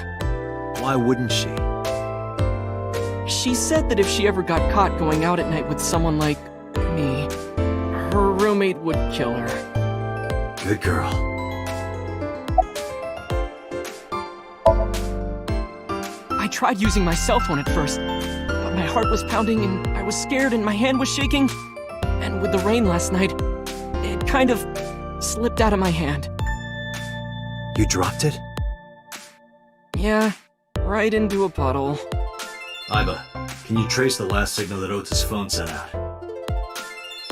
Why wouldn't she? She said that if she ever got caught going out at night with someone like me, her roommate would kill her. Good girl. I tried using my cell phone at first, but my heart was pounding and I was scared and my hand was shaking. And with the rain last night, it kind of slipped out of my hand. You dropped it? Yeah, right into a puddle. Aiba, can you trace the last signal that Ota's phone sent out?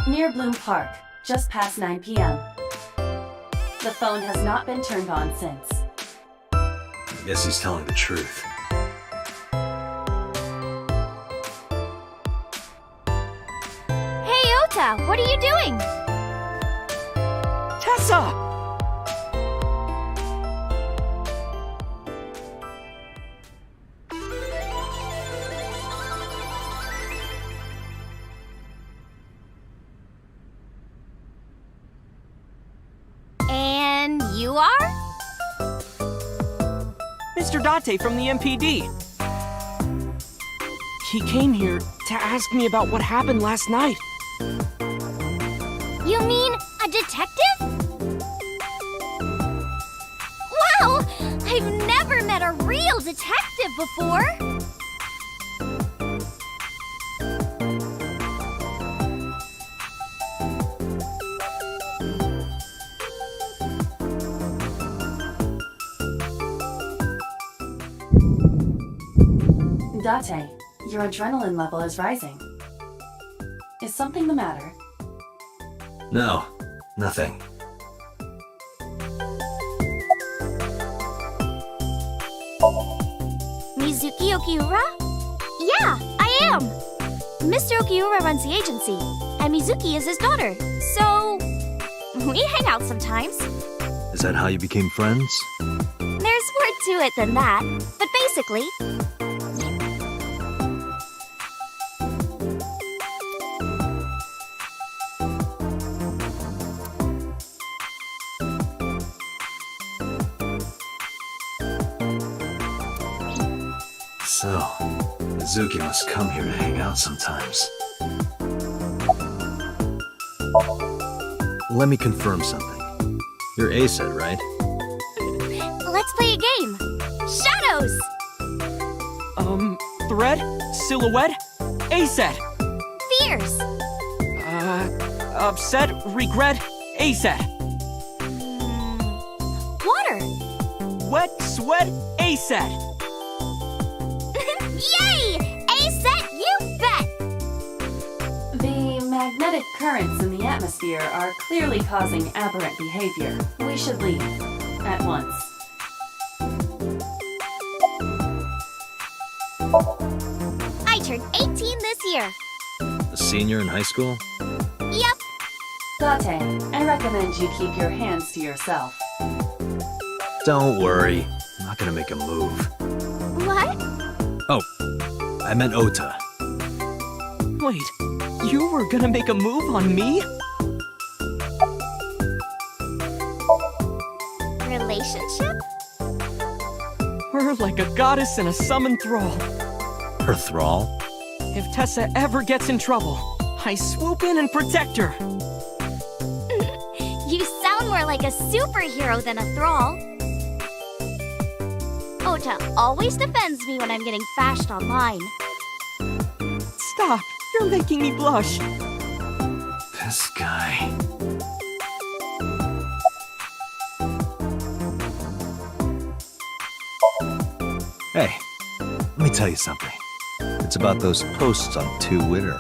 Near Bloom Park, just past 9 p.m. The phone has not been turned on since. I guess he's telling the truth. Hey, Ota, what are you doing? Tessa! And you are? Mr. Date from the MPD. He came here to ask me about what happened last night. You mean a detective? Wow! I've never met a real detective before! Date, your adrenaline level is rising. Is something the matter? No, nothing. Mizuki Okiura? Yeah, I am! Mr. Okiura runs the agency, and Mizuki is his daughter, so we hang out sometimes. Is that how you became friends? There's more to it than that, but basically... So, Mizuki must come here to hang out sometimes. Let me confirm something. You're A-set, right? Let's play a game! Shadows! Thread? Silhouette? A-set! Fears! Upset? Regret? A-set! Water! Wet? Sweat? A-set! Yay! A-set, you bet! The magnetic currents in the atmosphere are clearly causing aberrant behavior. We should leave. At once. I turned 18 this year. A senior in high school? Yep. Date, I recommend you keep your hands to yourself. Don't worry. I'm not gonna make a move. What? Oh, I meant Ota. Wait, you were gonna make a move on me? Relationship? We're like a goddess and a summoned thrall. Her thrall? If Tessa ever gets in trouble, I swoop in and protect her. You sound more like a superhero than a thrall. Ota always defends me when I'm getting bashed online. Stop, you're making me blush. This guy. Hey, let me tell you something. It's about those posts on Twitter.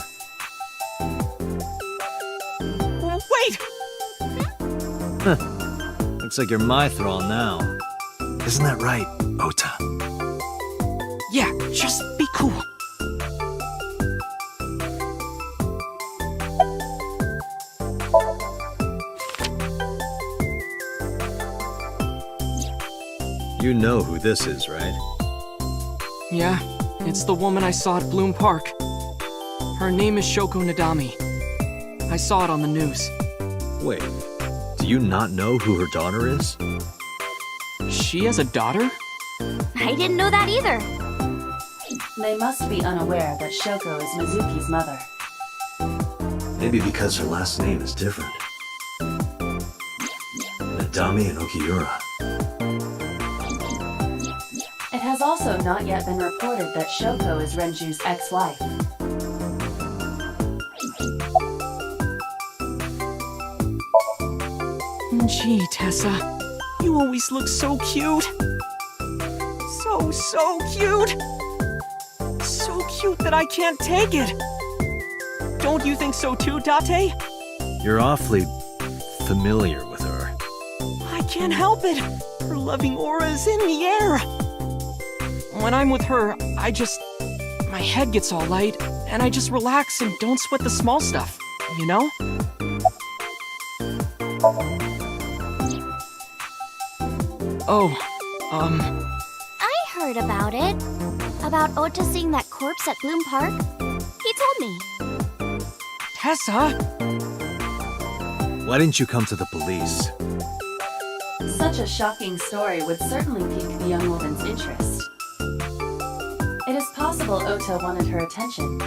Wait! Looks like you're my thrall now. Isn't that right, Ota? Yeah, just be cool. You know who this is, right? Yeah, it's the woman I saw at Bloom Park. Her name is Shoko Nadami. I saw it on the news. Wait, do you not know who her daughter is? She has a daughter? I didn't know that either. They must be unaware that Shoko is Mizuki's mother. Maybe because her last name is different. Nadami and Okiura. It has also not yet been reported that Shoko is Renju's ex-wife. Gee, Tessa, you always look so cute. So cute. So cute that I can't take it. Don't you think so too, Date? You're awfully familiar with her. I can't help it. Her loving aura is in the air. When I'm with her, my head gets all light, and I just relax and don't sweat the small stuff, you know? Oh, I heard about it. About Ota seeing that corpse at Bloom Park. He told me. Tessa! Why didn't you come to the police? Such a shocking story would certainly pique the young woman's interest. It is possible Ota wanted her attention.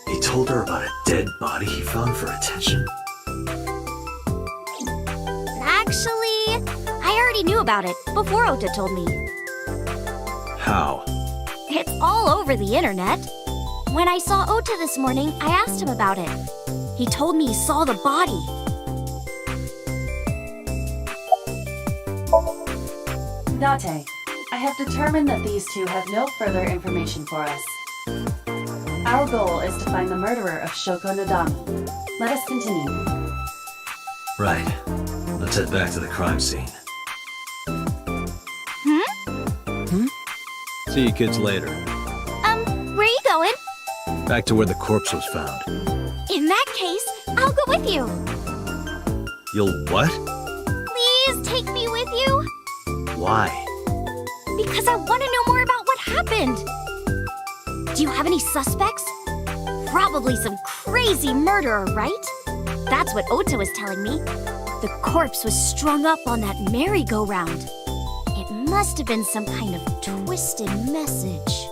He told her about a dead body he found for attention? Actually, I already knew about it before Ota told me. How? It's all over the internet. When I saw Ota this morning, I asked him about it. He told me he saw the body. Date, I have determined that these two have no further information for us. Our goal is to find the murderer of Shoko Nadami. Let us continue. Right. Let's head back to the crime scene. See you kids later. Where are you going? Back to where the corpse was found. In that case, I'll go with you. You'll what? Please take me with you. Why? Because I want to know more about what happened. Do you have any suspects? Probably some crazy murderer, right? That's what Ota was telling me. The corpse was strung up on that merry-go-round. It must have been some kind of twisted message.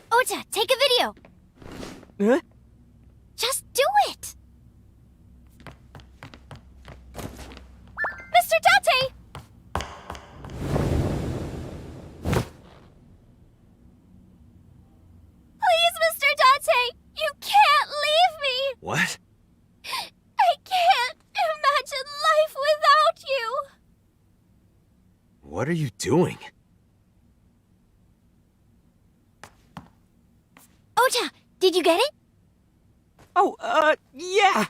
Ota, take a video. Huh? Just do it. Mr. Date! Please, Mr. Date! You can't leave me! What? I can't imagine life without you! What are you doing? Ota, did you get it? Oh, yeah.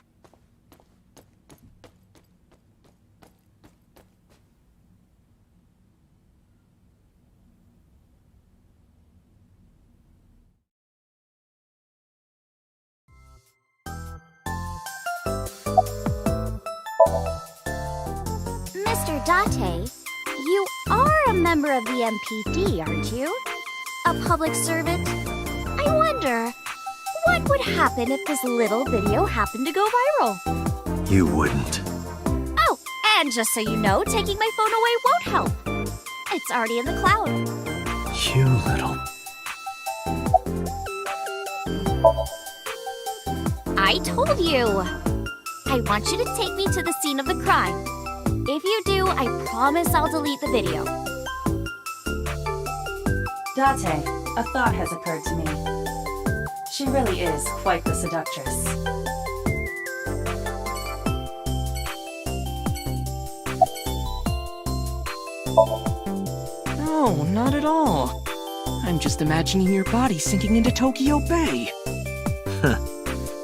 Mr. Date, you are a member of the MPD, aren't you? A public servant? I wonder, what would happen if this little video happened to go viral? You wouldn't. Oh, and just so you know, taking my phone away won't help. It's already in the cloud. You little... I told you! I want you to take me to the scene of the crime. If you do, I promise I'll delete the video. Date, a thought has occurred to me. She really is quite the seductress. No, not at all. I'm just imagining your body sinking into Tokyo Bay.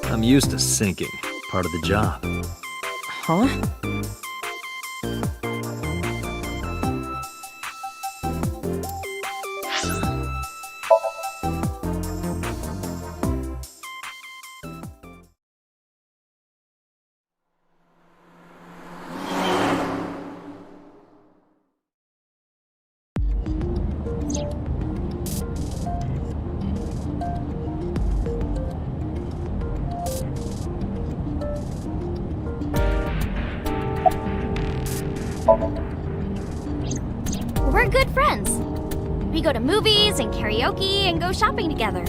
I'm used to sinking. Part of the job. Huh? We're good friends. We go to movies and karaoke and go shopping together.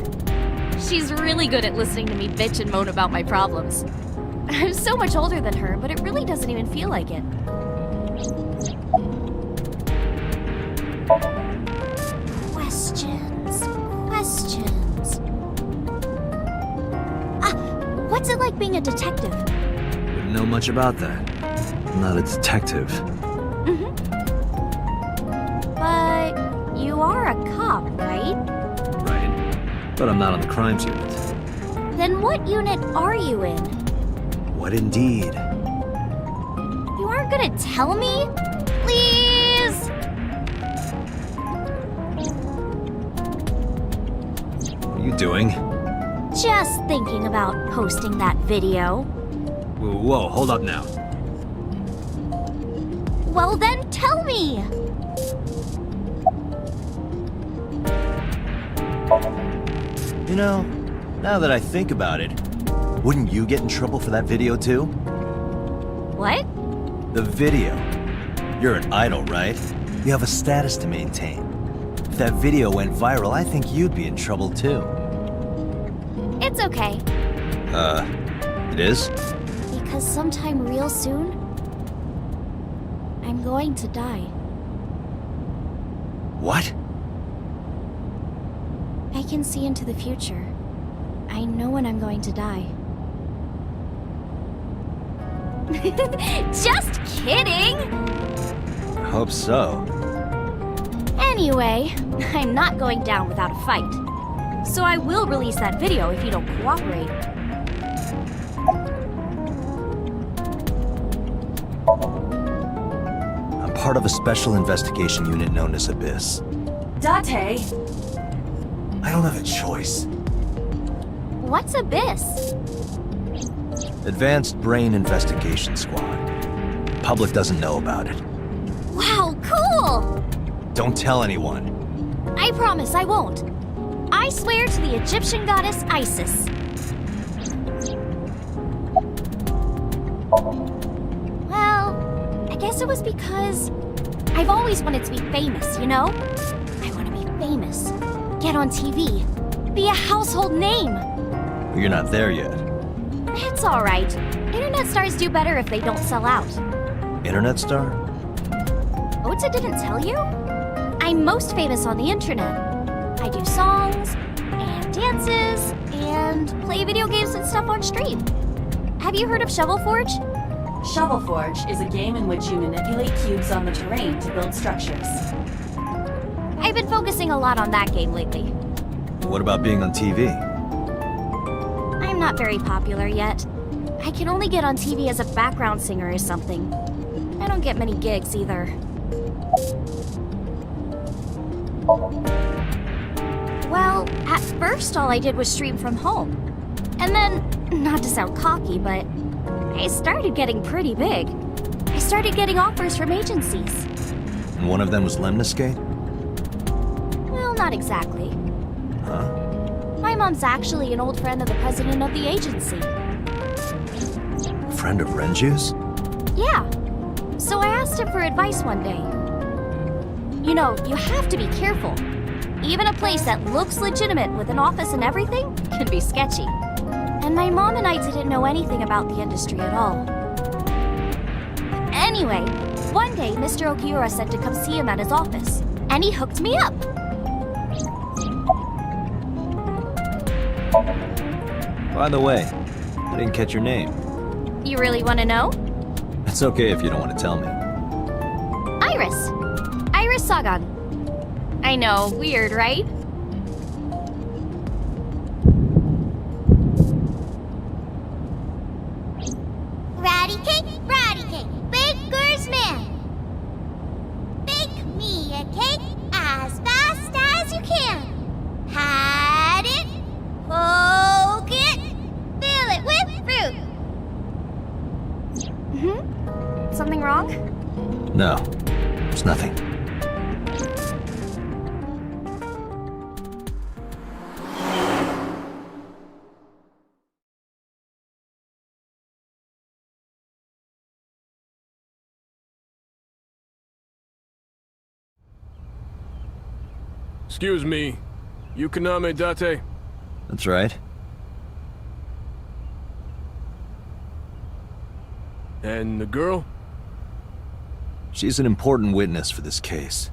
She's really good at listening to me bitch and moan about my problems. I'm so much older than her, but it really doesn't even feel like it. Questions. What's it like being a detective? Wouldn't know much about that. I'm not a detective. But you are a cop, right? Right. But I'm not on the crimes unit. Then what unit are you in? What indeed? You aren't gonna tell me? Please? What are you doing? Just thinking about posting that video. Whoa, hold up now. Well then tell me! You know, now that I think about it, wouldn't you get in trouble for that video too? What? The video. You're an idol, right? You have a status to maintain. If that video went viral, I think you'd be in trouble too. It's okay. It is? Because sometime real soon, I'm going to die. What? I can see into the future. I know when I'm going to die. Just kidding! I hope so. Anyway, I'm not going down without a fight. So I will release that video if you don't cooperate. I'm part of a special investigation unit known as Abyss. Date! I don't have a choice. What's Abyss? Advanced Brain Investigation Squad. Public doesn't know about it. Wow, cool! Don't tell anyone. I promise I won't. I swear to the Egyptian goddess Isis. Well, I guess it was because I've always wanted to be famous, you know? I want to be famous, get on TV, be a household name. You're not there yet. It's alright. Internet stars do better if they don't sell out. Internet star? Ota didn't tell you? I'm most famous on the internet. I do songs, and dances, and play video games and stuff on stream. Have you heard of Shovel Forge? Shovel Forge is a game in which you manipulate cubes on the terrain to build structures. I've been focusing a lot on that game lately. What about being on TV? I'm not very popular yet. I can only get on TV as a background singer or something. I don't get many gigs either. Well, at first all I did was stream from home. And then, not to sound cocky, but I started getting pretty big. I started getting offers from agencies. And one of them was Lemnis? Well, not exactly. Huh? My mom's actually an old friend of the president of the agency. Friend of Renju's? Yeah. So I asked him for advice one day. You know, you have to be careful. Even a place that looks legitimate with an office and everything can be sketchy. And my mom and I didn't know anything about the industry at all. Anyway, one day Mr. Okiura said to come see him at his office, and he hooked me up. By the way, I didn't catch your name. You really want to know? It's okay if you don't want to tell me. Iris. Sagan. I know, weird, right? Ratty cake, baker's man. Bake me a cake as fast as you can. Pat it, poke it, fill it with fruit. Something wrong? No, it's nothing. Excuse me. You Kaname Date? That's right. And the girl? She's an important witness for this case.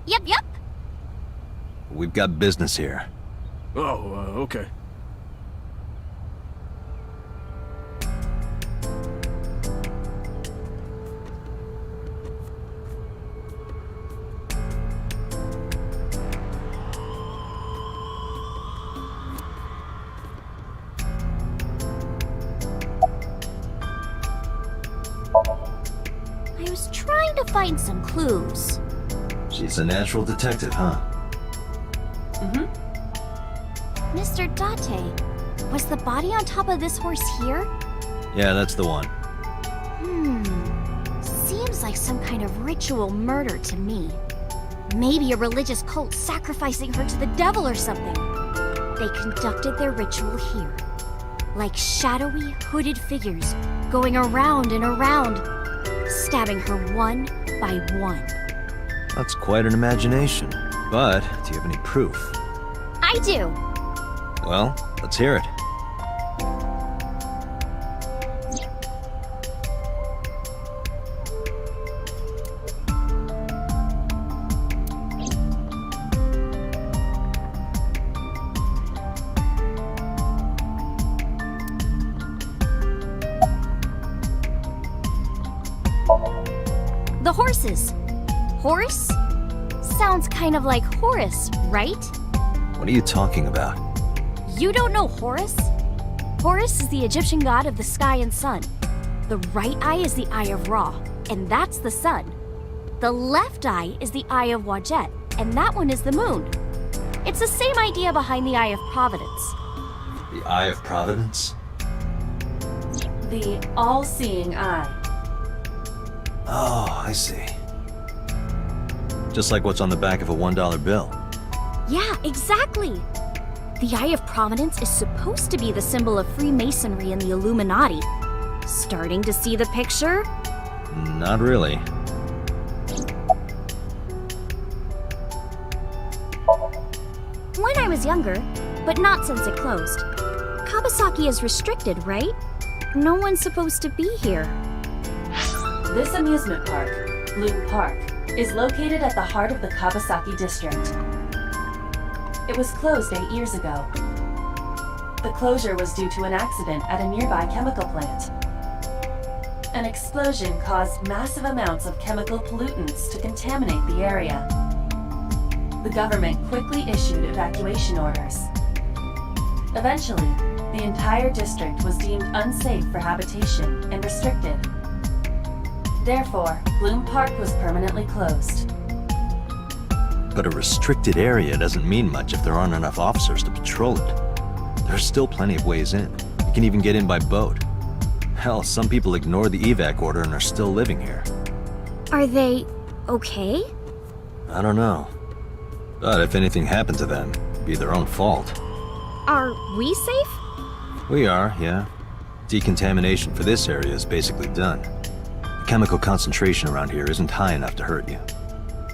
Yep. We've got business here. Oh, okay. I was trying to find some clues. She's a natural detective, huh? Mr. Date, was the body on top of this horse here? Yeah, that's the one. Seems like some kind of ritual murder to me. Maybe a religious cult sacrificing her to the devil or something. They conducted their ritual here. Like shadowy, hooded figures going around and around, stabbing her one by one. That's quite an imagination. But, do you have any proof? I do. Well, let's hear it. The horses. Horse? Sounds kind of like Horus, right? What are you talking about? You don't know Horus? Horus is the Egyptian god of the sky and sun. The right eye is the eye of Ra, and that's the sun. The left eye is the eye of Wadjet, and that one is the moon. It's the same idea behind the eye of Providence. The Eye of Providence? The all-seeing eye. Oh, I see. Just like what's on the back of a $1 bill. Yeah, exactly. The Eye of Providence is supposed to be the symbol of Freemasonry and the Illuminati. Starting to see the picture? Not really. When I was younger, but not since it closed. Kawasaki is restricted, right? No one's supposed to be here. This amusement park, Bloom Park, is located at the heart of the Kawasaki district. It was closed 8 years ago. The closure was due to an accident at a nearby chemical plant. An explosion caused massive amounts of chemical pollutants to contaminate the area. The government quickly issued evacuation orders. Eventually, the entire district was deemed unsafe for habitation and restricted. Therefore, Bloom Park was permanently closed. But a restricted area doesn't mean much if there aren't enough officers to patrol it. There's still plenty of ways in. You can even get in by boat. Hell, some people ignore the evac order and are still living here. Are they okay? I don't know. But if anything happened to them, it'd be their own fault. Are we safe? We are, yeah. Decontamination for this area is basically done. The chemical concentration around here isn't high enough to hurt you.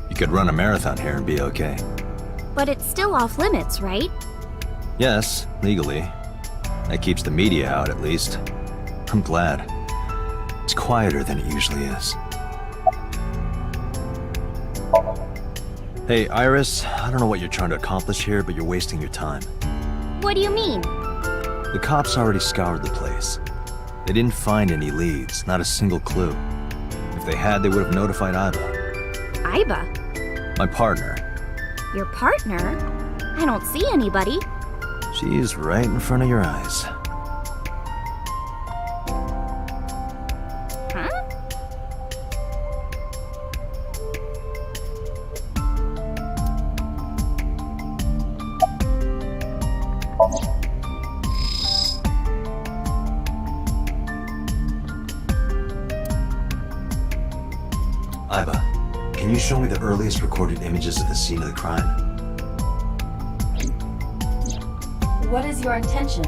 You could run a marathon here and be okay. But it's still off limits, right? Yes, legally. That keeps the media out, at least. I'm glad. It's quieter than it usually is. Hey, Iris, I don't know what you're trying to accomplish here, but you're wasting your time. What do you mean? The cops already scoured the place. They didn't find any leads, not a single clue. If they had, they would have notified Aiba. Aiba? My partner. Your partner? I don't see anybody. She's right in front of your eyes. Huh? Aiba, can you show me the earliest recorded images of the scene of the crime? What is your intention?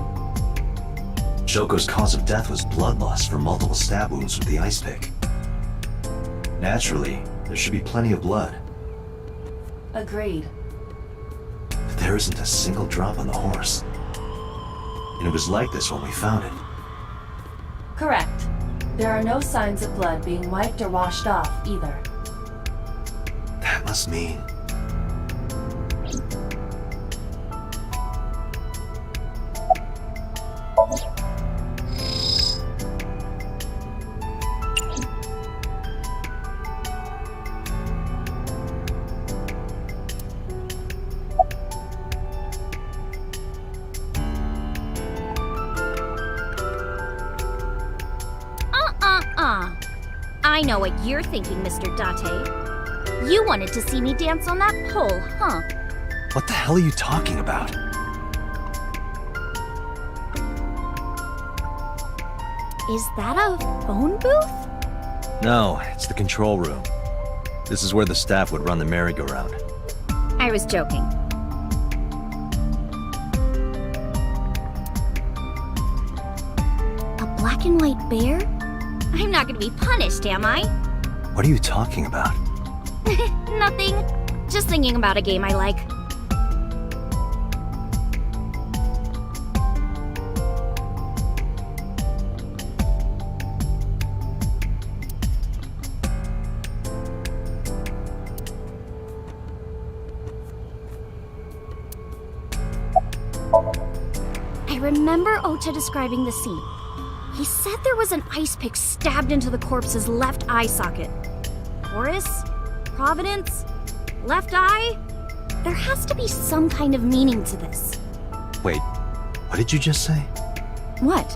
Shoko's cause of death was blood loss from multiple stab wounds with the ice pick. Naturally, there should be plenty of blood. Agreed. But there isn't a single drop on the horse. And it was like this when we found it. Correct. There are no signs of blood being wiped or washed off, either. That must mean... I know what you're thinking, Mr. Date. You wanted to see me dance on that pole, huh? What the hell are you talking about? Is that a phone booth? No, it's the control room. This is where the staff would run the merry-go-round. I was joking. A black and white bear? I'm not gonna be punished, am I? What are you talking about? Nothing. Just thinking about a game I like. I remember Ota describing the scene. He said there was an ice pick stabbed into the corpse's left eye socket. Taurus? Providence? Left eye? There has to be some kind of meaning to this. Wait, what did you just say? What?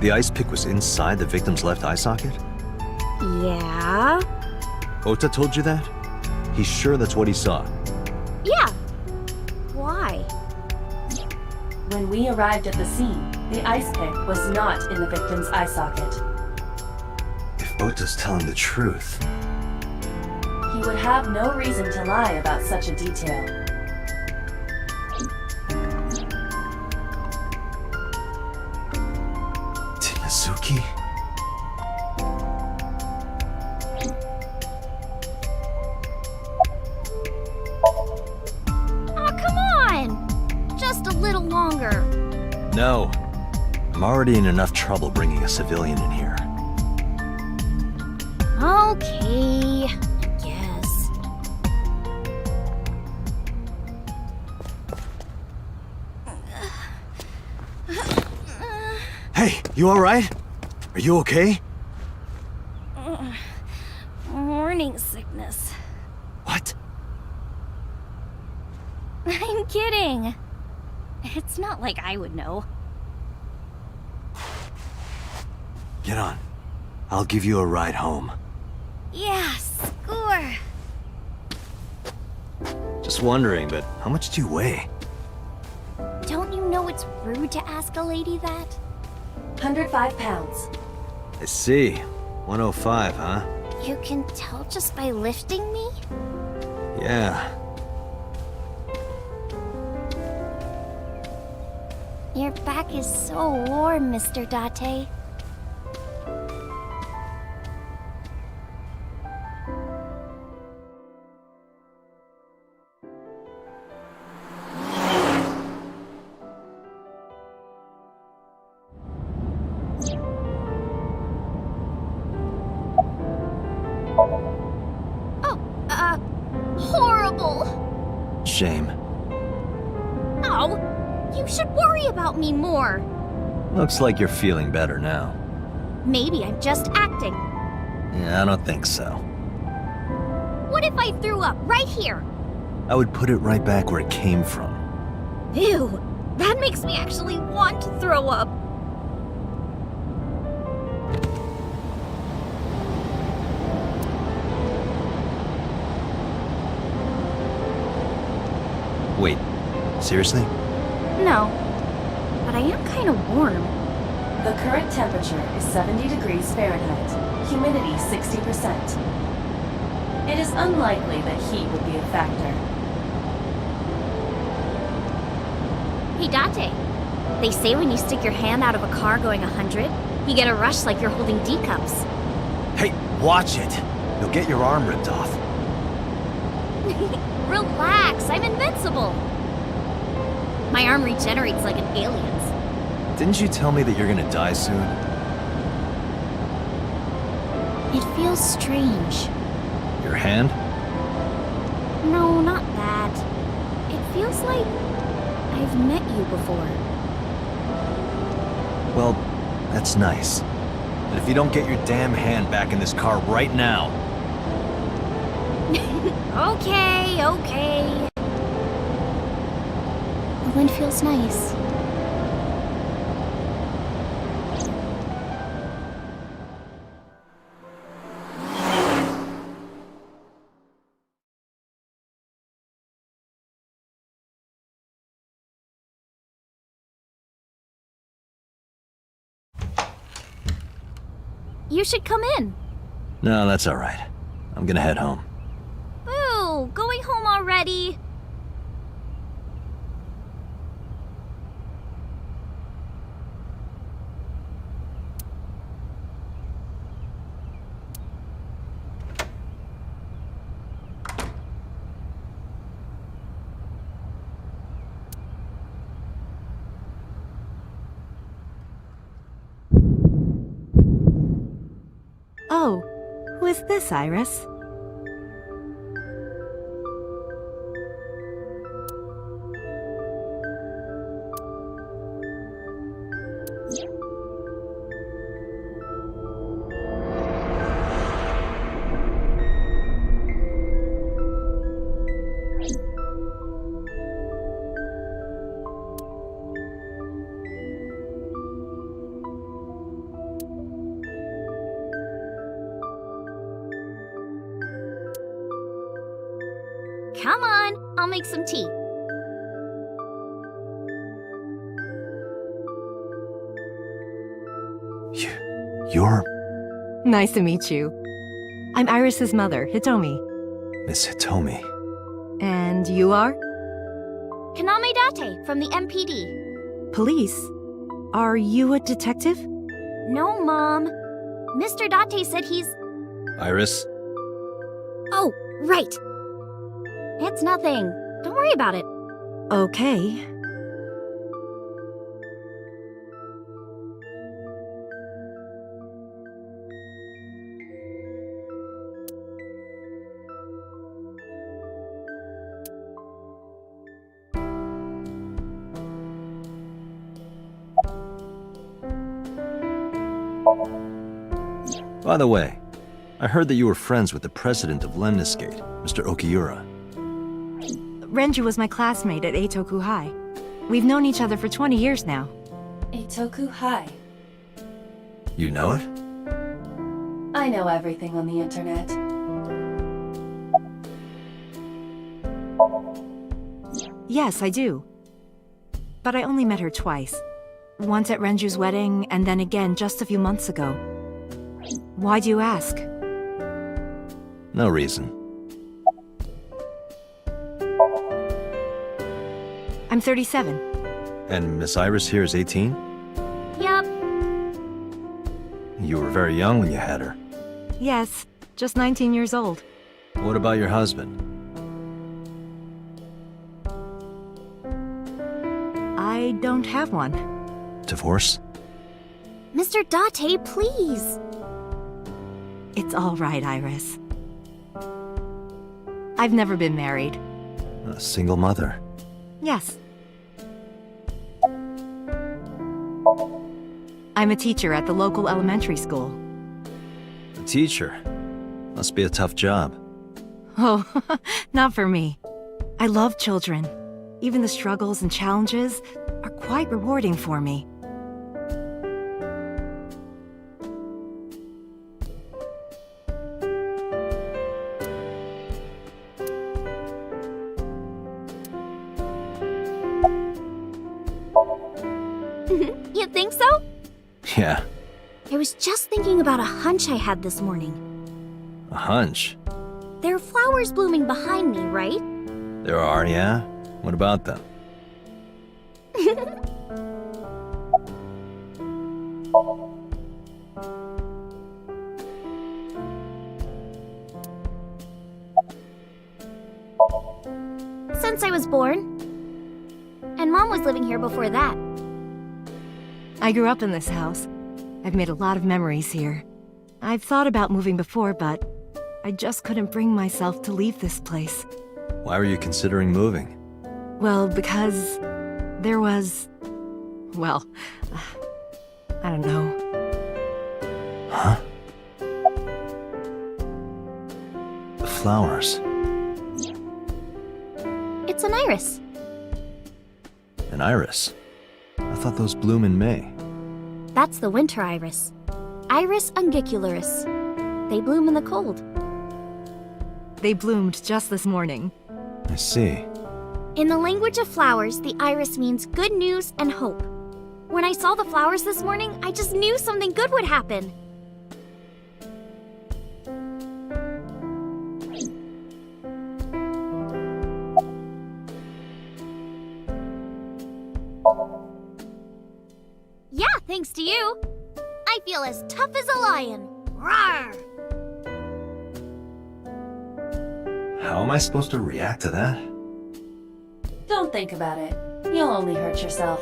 The ice pick was inside the victim's left eye socket? Yeah? Ota told you that? He's sure that's what he saw. Yeah. Why? When we arrived at the scene, the ice pick was not in the victim's eye socket. If Ota's telling the truth... He would have no reason to lie about such a detail. Tinazuki? Oh, come on! Just a little longer. No. I'm already in enough trouble bringing a civilian in here. Okay, I guess. Hey, you alright? Are you okay? Morning sickness. What? I'm kidding. It's not like I would know. Get on. I'll give you a ride home. Yeah, score. Just wondering, but how much do you weigh? Don't you know it's rude to ask a lady that? 105 pounds. I see. 105, huh? You can tell just by lifting me? Yeah. Your back is so warm, Mr. Date. Horrible! Shame. Oh, you should worry about me more. Looks like you're feeling better now. Maybe I'm just acting. Yeah, I don't think so. What if I threw up right here? I would put it right back where it came from. Ew, that makes me actually want to throw up. Wait, seriously? No, but I am kind of warm. The current temperature is 70 degrees Fahrenheit, humidity 60%. It is unlikely that heat would be a factor. Hey, Date. They say when you stick your hand out of a car going 100, you get a rush like you're holding D cups. Hey, watch it! You'll get your arm ripped off. Relax, I'm invincible. My arm regenerates like an alien's. Didn't you tell me that you're gonna die soon? It feels strange. Your hand? No, not that. It feels like I've met you before. Well, that's nice. But if you don't get your damn hand back in this car right now... Okay, okay. The wind feels nice. You should come in. No, that's all right. I'm gonna head home. Ooh, going home already. Oh, who is this, Iris? Come on, I'll make some tea. You're... Nice to meet you. I'm Iris's mother, Hitomi. Miss Hitomi. And you are? Kaname Date from the MPD. Police? Are you a detective? No, Mom. Mr. Date said he's... Iris? Oh, right. It's nothing. Don't worry about it. Okay. By the way, I heard that you were friends with the president of Lemnis, Mr. Okiura. Renju was my classmate at Eitoku High. We've known each other for 20 years now. Eitoku High. You know it? I know everything on the internet. Yes, I do. But I only met her twice. Once at Renju's wedding, and then again just a few months ago. Why do you ask? No reason. I'm 37. And Miss Iris here is 18? Yup. You were very young when you had her. Yes, just 19 years old. What about your husband? I don't have one. Divorce? Mr. Date, please. It's all right, Iris. I've never been married. A single mother? Yes. I'm a teacher at the local elementary school. A teacher? Must be a tough job. Oh, not for me. I love children. Even the struggles and challenges are quite rewarding for me. You think so? Yeah, I was just thinking about a hunch I had this morning. a hunch. There are flowers blooming behind me, right? There are, yeah? What about them? Since I was born. And Mom was living here before that. I grew up in this house. I've made a lot of memories here. I've thought about moving before, but I just couldn't bring myself to leave this place. Why were you considering moving? Well, because there was... well, I don't know. Huh? The flowers. It's an iris. An iris? I thought those bloom in May. That's the winter iris. Iris ungicularis. They bloom in the cold. They bloomed just this morning. I see. In the language of flowers, the iris means good news and hope. When I saw the flowers this morning, I just knew something good would happen. Yeah, thanks to you. I feel as tough as a lion. Rawr! How am I supposed to react to that? Don't think about it. You'll only hurt yourself.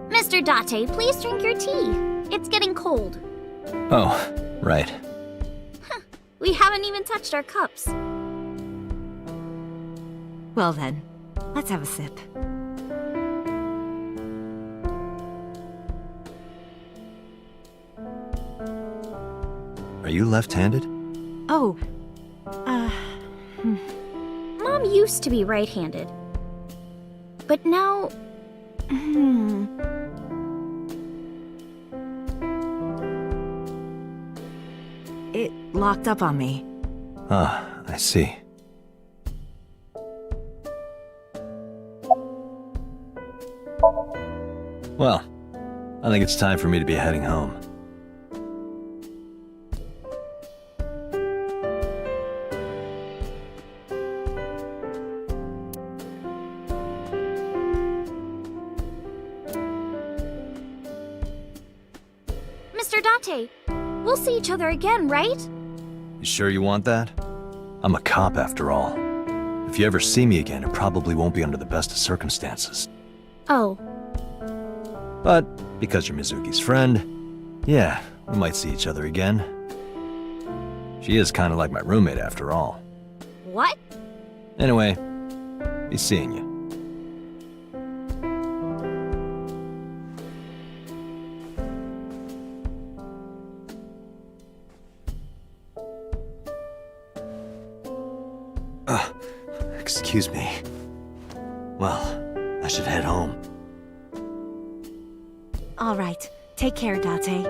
Mr. Date, please drink your tea. It's getting cold. Oh, right. We haven't even touched our cups. Well then, let's have a sip. Are you left-handed? Oh, Mom used to be right-handed. But now... It locked up on me. Ah, I see. Well, I think it's time for me to be heading home. Mr. Date, we'll see each other again, right? You sure you want that? I'm a cop after all. If you ever see me again, it probably won't be under the best of circumstances. Oh. But because you're Mizuki's friend, yeah, we might see each other again. She is kind of like my roommate after all. What? Anyway, be seeing you. Excuse me. Well, I should head home. All right, take care, Date.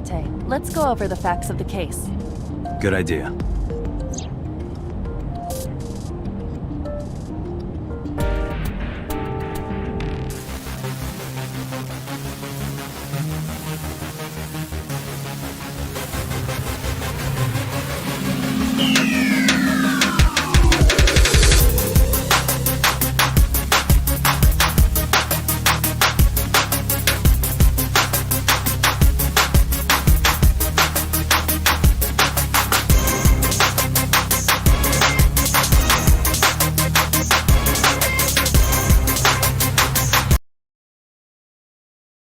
Date, let's go over the facts of the case. Good idea.